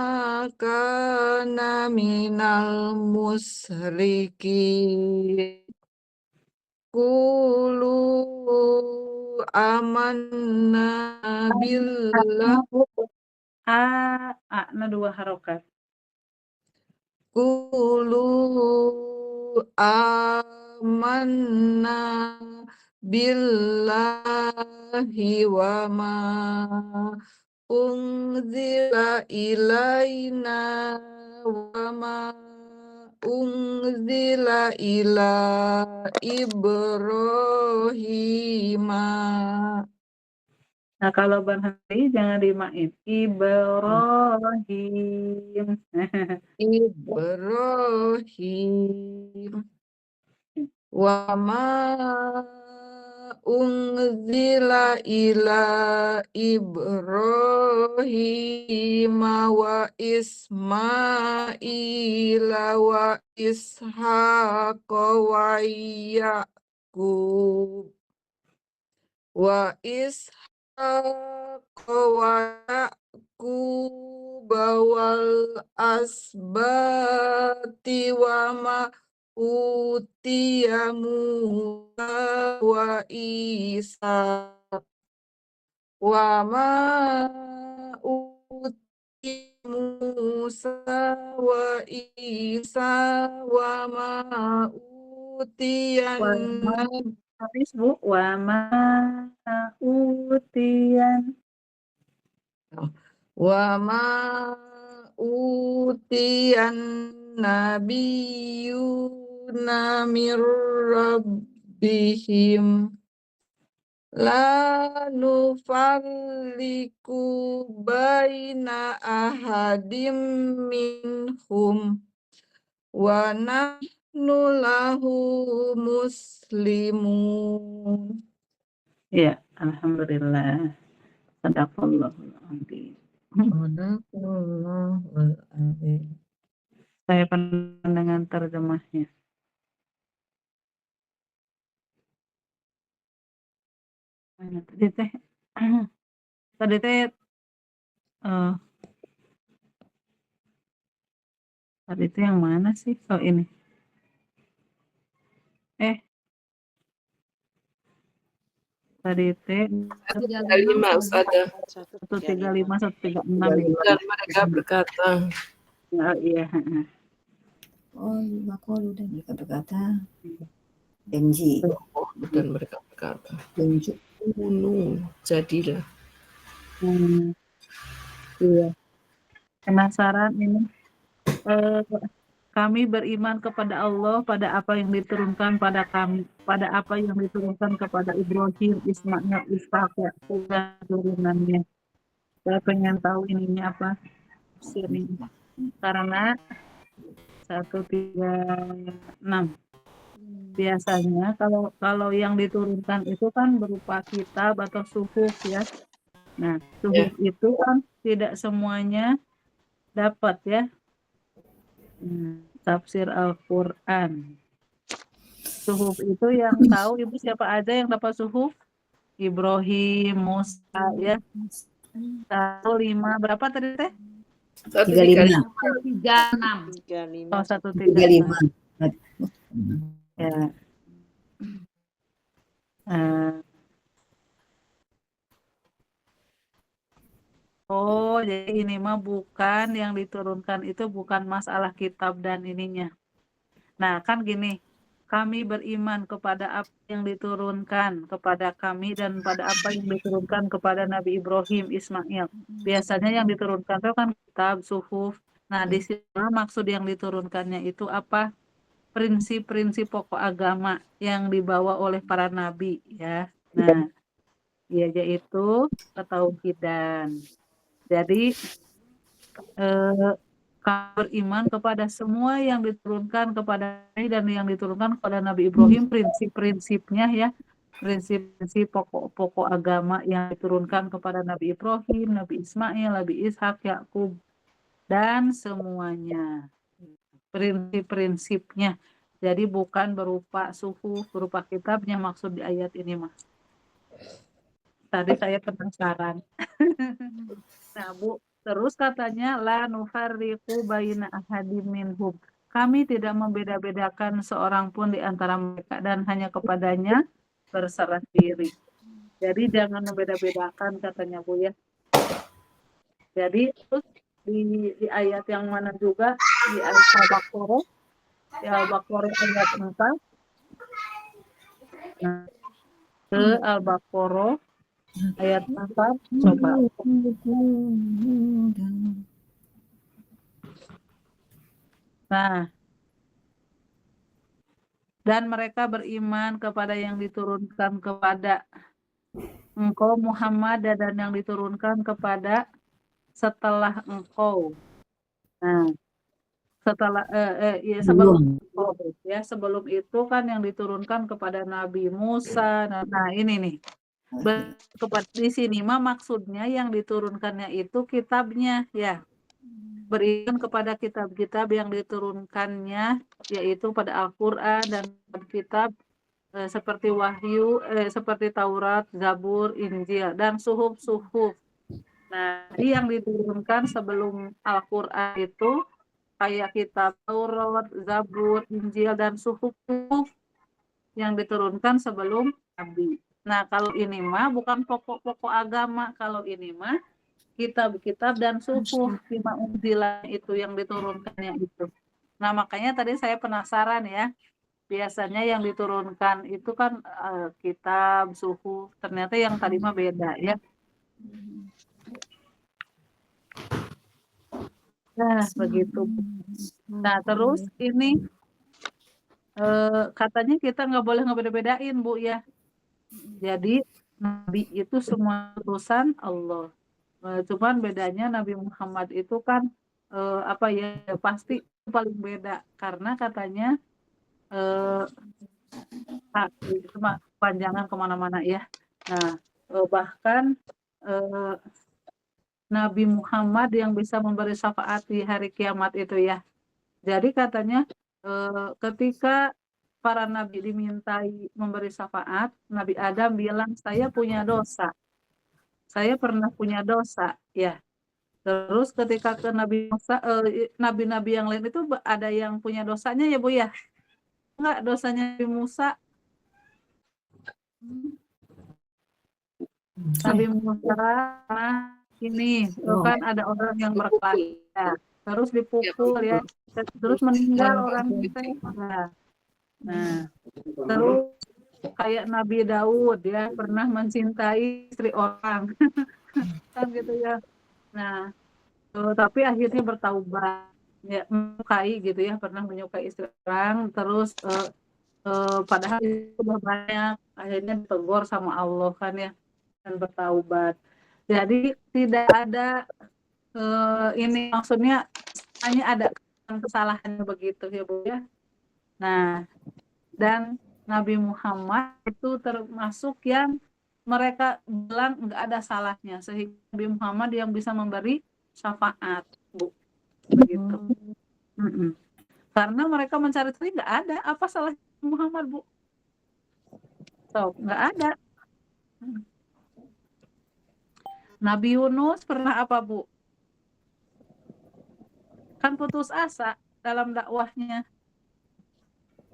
kana minal musyrikin. Qulu amanna billah Na dua harokat. Qulu amanna billahi wa ma unzila ilaina wa ma unzila ila Ibrahim. Nah, kalau berhenti jangan dimain. Ibrahim. Ibrahim wa ma unzila ila Ibrahim wa Ismail wa Ishaq wa Yaqub wa Ishaq wa Yaqub wal asbati wa ma utiya Musa wa Isa wa ma utiya Musa wa Isa wa ma utiya Wa ma habis Bu, wa ma utiyan. wa ma utiyan nabiyuna mir rabbihim la nufarriqu baina ahadim minhum wa nahnu lahu muslimun. Ya, alhamdulillah. Sadaqallahul azim. Sadaqallahul azim. Saya dengan terjemahnya. Tadi teh tadi teh tadi itu yang mana sih? Oh ini. Tadi teh 135 Ustazah. 135 136 Dan mereka berkata, iya. Oh, maka udah mereka berkata janji dan mereka berkata, janji gunung jadilah. Iya. Penasaran ini. Kami beriman kepada Allah, pada apa yang diturunkan pada kami, pada apa yang diturunkan kepada Ibrahim, Ismail, Ishak, Yakub dan turunannya. Saya pengen tahu ininya apa tafsirnya. Karena 136 biasanya kalau yang diturunkan itu kan berupa kitab atau suhuf ya. Nah, suhuf itu kan tidak semuanya dapat ya. Tafsir Al-Quran. Suhuf itu yang tahu Ibu siapa aja yang dapat suhuf? Ibrahim, Musa ya. 105 berapa tadi teh? 36. 35. Oh, 135. Ya. Oh, jadi ini mah bukan yang diturunkan itu bukan masalah kitab dan ininya. Nah, kan gini, kami beriman kepada apa yang diturunkan kepada kami dan pada apa yang diturunkan kepada Nabi Ibrahim, Ismail. Biasanya yang diturunkan itu kan kitab, suhuf. Nah, di sini maksud yang diturunkannya itu apa? Prinsip-prinsip pokok agama yang dibawa oleh para nabi ya. Nah, ya yaitu ketauhidan. Jadi kami beriman kepada semua yang diturunkan kepada kami dan yang diturunkan kepada Nabi Ibrahim, prinsip-prinsipnya ya, prinsip-prinsip pokok-pokok agama yang diturunkan kepada Nabi Ibrahim, Nabi Ismail, Nabi Ishak, Yakub dan semuanya. Prinsip-prinsipnya. Jadi bukan berupa suhuf, berupa kitabnya maksud di ayat ini mah. Tadi saya penasaran. Nah, Bu, terus katanya la nufarriqu baina ahadim minhum. Kami tidak membeda-bedakan seorang pun di antara mereka dan hanya kepadanya berserah diri. Jadi jangan membeda-bedakan katanya Bu ya. Jadi terus di ayat yang mana juga di ayat Al-Baqarah, di Al-Baqarah ayat 4. Nah, ke Al-Baqarah ayat 4 coba. Nah, dan mereka beriman kepada yang diturunkan kepada engkau Muhammad dan yang diturunkan kepada setelah engkau. Nah, setelah ya sebelum ya sebelum itu kan yang diturunkan kepada Nabi Musa. Nah, ini nih. Di sini mah maksudnya yang diturunkannya itu kitabnya ya. Beriman kepada kitab-kitab yang diturunkannya yaitu pada Al-Qur'an dan kitab seperti Wahyu, seperti Taurat, Zabur, Injil dan suhuf-suhuf. Nah, jadi yang diturunkan sebelum Al-Quran itu kayak kitab Taurat, Zabur, Injil, dan Suhuf yang diturunkan sebelum Nabi. Nah, kalau ini mah bukan pokok-pokok agama. Kalau ini mah kitab-kitab dan suhuf lima unzilah itu yang diturunkannya itu. Nah, makanya tadi saya penasaran ya. Biasanya yang diturunkan itu kan kitab, suhuf. Ternyata yang tadi mah beda ya. Nah, begitu. Nah, terus ini katanya kita nggak boleh ngebeda-bedain, Bu ya. Jadi Nabi itu semua utusan Allah. Cuman bedanya Nabi Muhammad itu kan apa ya, pasti paling beda karena katanya itu mah panjangan kemana-mana ya. Nah, bahkan Nabi Muhammad yang bisa memberi syafaat di hari kiamat itu ya. Jadi katanya ketika para nabi dimintai memberi syafaat, Nabi Adam bilang, saya punya dosa. Saya pernah punya dosa, ya. Terus ketika ke Nabi Musa, nabi-nabi yang lain itu ada yang punya dosanya ya Bu ya? Enggak, dosanya Nabi Musa. Nabi Musa, nah ini kan ada orang yang berkelahi, ya. Terus dipukul ya, terus meninggal orang itu. Nah, terus kayak Nabi Daud ya pernah mencintai istri orang, kan gitu ya. Nah, tapi akhirnya bertaubat, ya menyukai gitu ya, pernah menyukai istri orang, terus padahal itu sudah banyak, akhirnya ditegur sama Allah kan ya, dan bertaubat. Jadi tidak ada ini maksudnya hanya ada kesalahan begitu ya Bu ya. Nah, dan Nabi Muhammad itu termasuk yang mereka bilang nggak ada salahnya, sehingga Nabi Muhammad yang bisa memberi syafaat, Bu, begitu. Karena mereka mencari-cari nggak ada apa salah Muhammad, Bu. So, nggak ada. Nabi Yunus pernah apa, Bu? Kan putus asa dalam dakwahnya.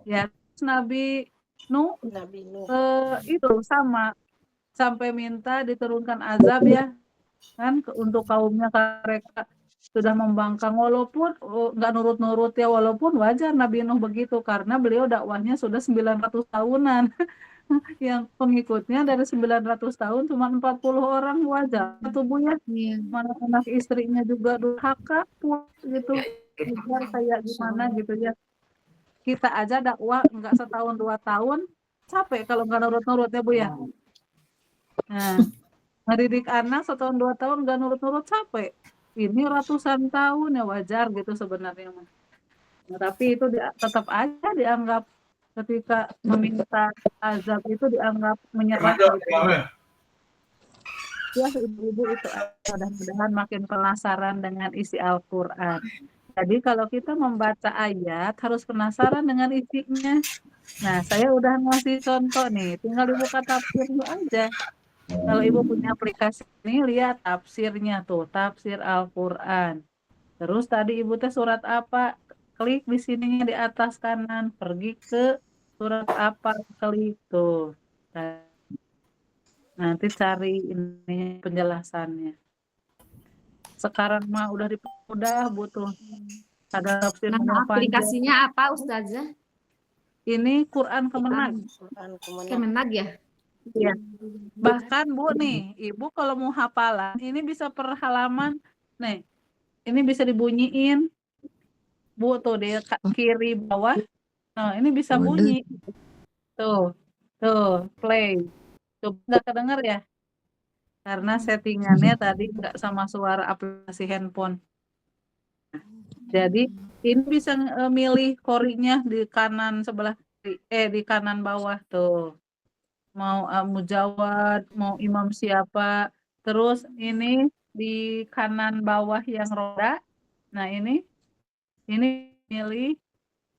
Ya, Nabi Nuh itu sama, sampai minta diturunkan azab ya kan untuk kaumnya, mereka sudah membangkang walaupun nggak nurut-nurut ya, walaupun wajar Nabi Nuh begitu karena beliau dakwahnya sudah 900 tahunan. Yang pengikutnya dari 900 tahun cuma 40 orang, wajar tubuhnya. Mana anak istrinya juga durhaka gitu, kayak gimana gitu ya. Kita aja dakwah nggak setahun 2 tahun capek kalau nggak nurut-nurut ya Bu ya. Nah, ngedidik anak setahun 2 tahun nggak nurut-nurut capek. Ini ratusan tahun ya, wajar gitu sebenarnya. Nah, tapi itu tetap aja dianggap ketika meminta azab itu dianggap menyerah gitu. Ya, ibu-ibu itu mudah-mudahan makin penasaran dengan isi Al-Quran. Jadi kalau kita membaca ayat harus penasaran dengan isinya. Nah, saya udah ngasih contoh nih, tinggal dibuka tafsirnya aja. Kalau ibu punya aplikasi ini, lihat tafsirnya tuh, tafsir Al-Quran. Terus tadi ibu teh surat apa? Klik di sininya di atas kanan, pergi ke surat apa, klik tuh. Nanti cari ini penjelasannya. Sekarang mah udah dipermudah, butuh ada tafsir Nama aplikasinya apa Ustazah? Ini Quran Kemenag. Kemenag ya? Iya. Bahkan Bu nih, Ibu kalau mau hafalan, ini bisa per halaman. Nih, ini bisa dibunyiin. Bu tuh di kiri bawah. Nah, ini bisa bunyi. Tuh, play. Coba nggak kedenger ya? Karena settingannya tadi nggak sama suara aplikasi handphone. Jadi ini bisa milih korinya di kanan sebelah di kanan bawah tuh. Mau mujawad, mau imam siapa. Terus ini di kanan bawah yang roda. Nah, ini milih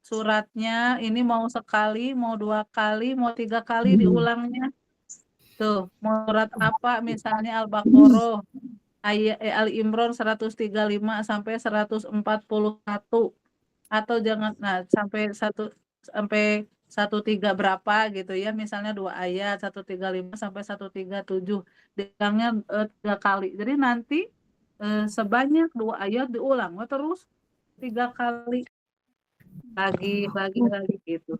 suratnya, ini mau sekali, mau 2 kali, mau 3 kali diulangnya. Tuh, mau surat apa misalnya Al-Baqarah. Ali Imran 135 sampai 141 atau jangan sampai 13 berapa gitu ya, misalnya 2 ayat 135 sampai 137 diulangnya 3 kali. Jadi nanti sebanyak 2 ayat diulang terus 3 kali lagi gitu.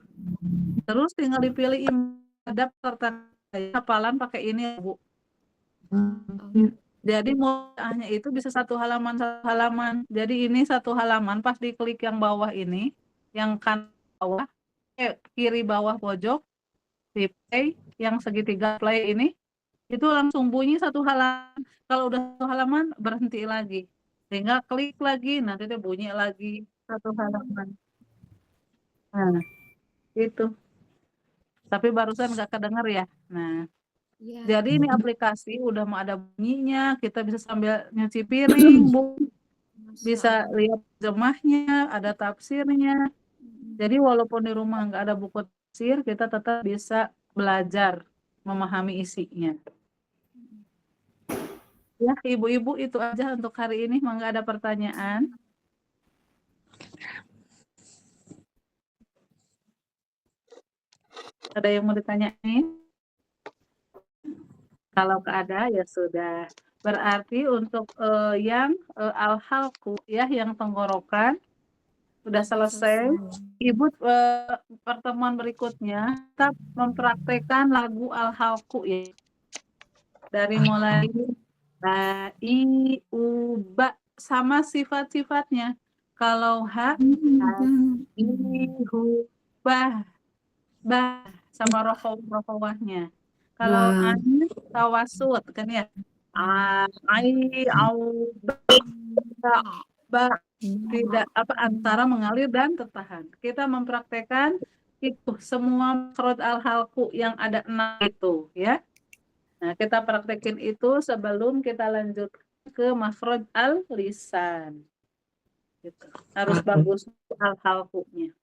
Terus tinggal dipilih adab serta hafalan pakai ini Bu. Jadi mudahnya itu bisa satu halaman. Jadi ini satu halaman, pas diklik yang bawah ini, yang kanan bawah, kiri bawah pojok, di play, yang segitiga play ini, itu langsung bunyi satu halaman. Kalau udah satu halaman, berhenti lagi. Tinggal klik lagi, nanti dia bunyi lagi satu halaman. Nah, itu. Tapi barusan nggak kedengar ya. Nah, Iya. jadi ini aplikasi udah mau ada bunyinya, kita bisa sambil nyuci piring, Bu. Bisa lihat jemahnya, ada tafsirnya. Jadi walaupun di rumah nggak ada buku tafsir, kita tetap bisa belajar memahami isinya. Ya, ibu-ibu itu aja untuk hari ini. Mangga ada pertanyaan? Ada yang mau ditanyain? Kalau nggak ada ya sudah. Berarti untuk yang al-halqu ya, yang tenggorokan sudah selesai. Ibu pertemuan berikutnya kita mempraktekkan lagu al-halqu ya. Dari mulai ba, i, u, ba sama sifat-sifatnya. Kalau ha, i, hu, ba sama rohawahnya. Kalau an tawasud kan ya. Ai, au, ba tidak antara mengalir dan tertahan. Kita mempraktekkan itu semua makhraj al-halqu yang ada 6 itu ya. Nah, kita praktekin itu sebelum kita lanjut ke makhraj al-lisan. Gitu. Harus bagus al-halqunya.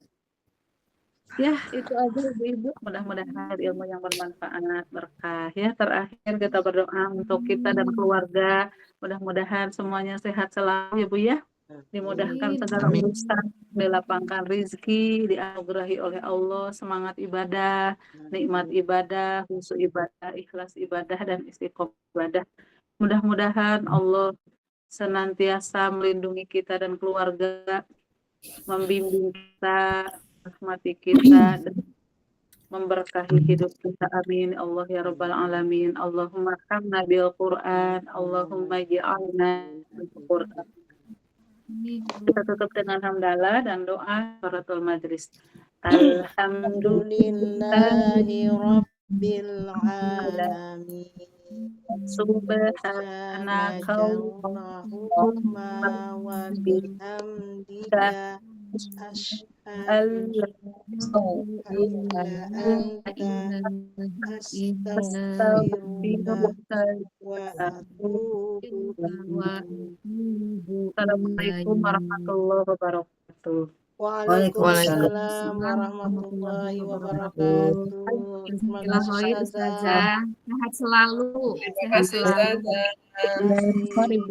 Ya, itu aja Ibu-ibu. Mudah-mudahan ilmu yang bermanfaat, berkah ya. Terakhir kita berdoa untuk kita dan keluarga. Mudah-mudahan semuanya sehat selalu ya Bu ya. Dimudahkan segala urusan, dilapangkan rezeki, dianugerahi oleh Allah, semangat ibadah, nikmat ibadah, khusyuk ibadah, ikhlas ibadah dan istiqomah ibadah. Mudah-mudahan Allah senantiasa melindungi kita dan keluarga, membimbing kita, rahmati kita, dan memberkahi hidup kita. Amin. Allah ya Rabbal Alamin. Allahumma hamna bil Quran. Allahumma ja'alna bil Quran. Kita tutup dengan hamdalah dan doa kafaratul majlis. Alhamdulillahi Rabbil Alamin. Subhanaka Allahumma wa bihamdika Asyhadu Assalamualaikum warahmatullahi wabarakatuh. Waalaikumsalam warahmatullahi wabarakatuh. Terima kasih Ustazah. Sehat selalu. Sehat selalu. Terima kasih.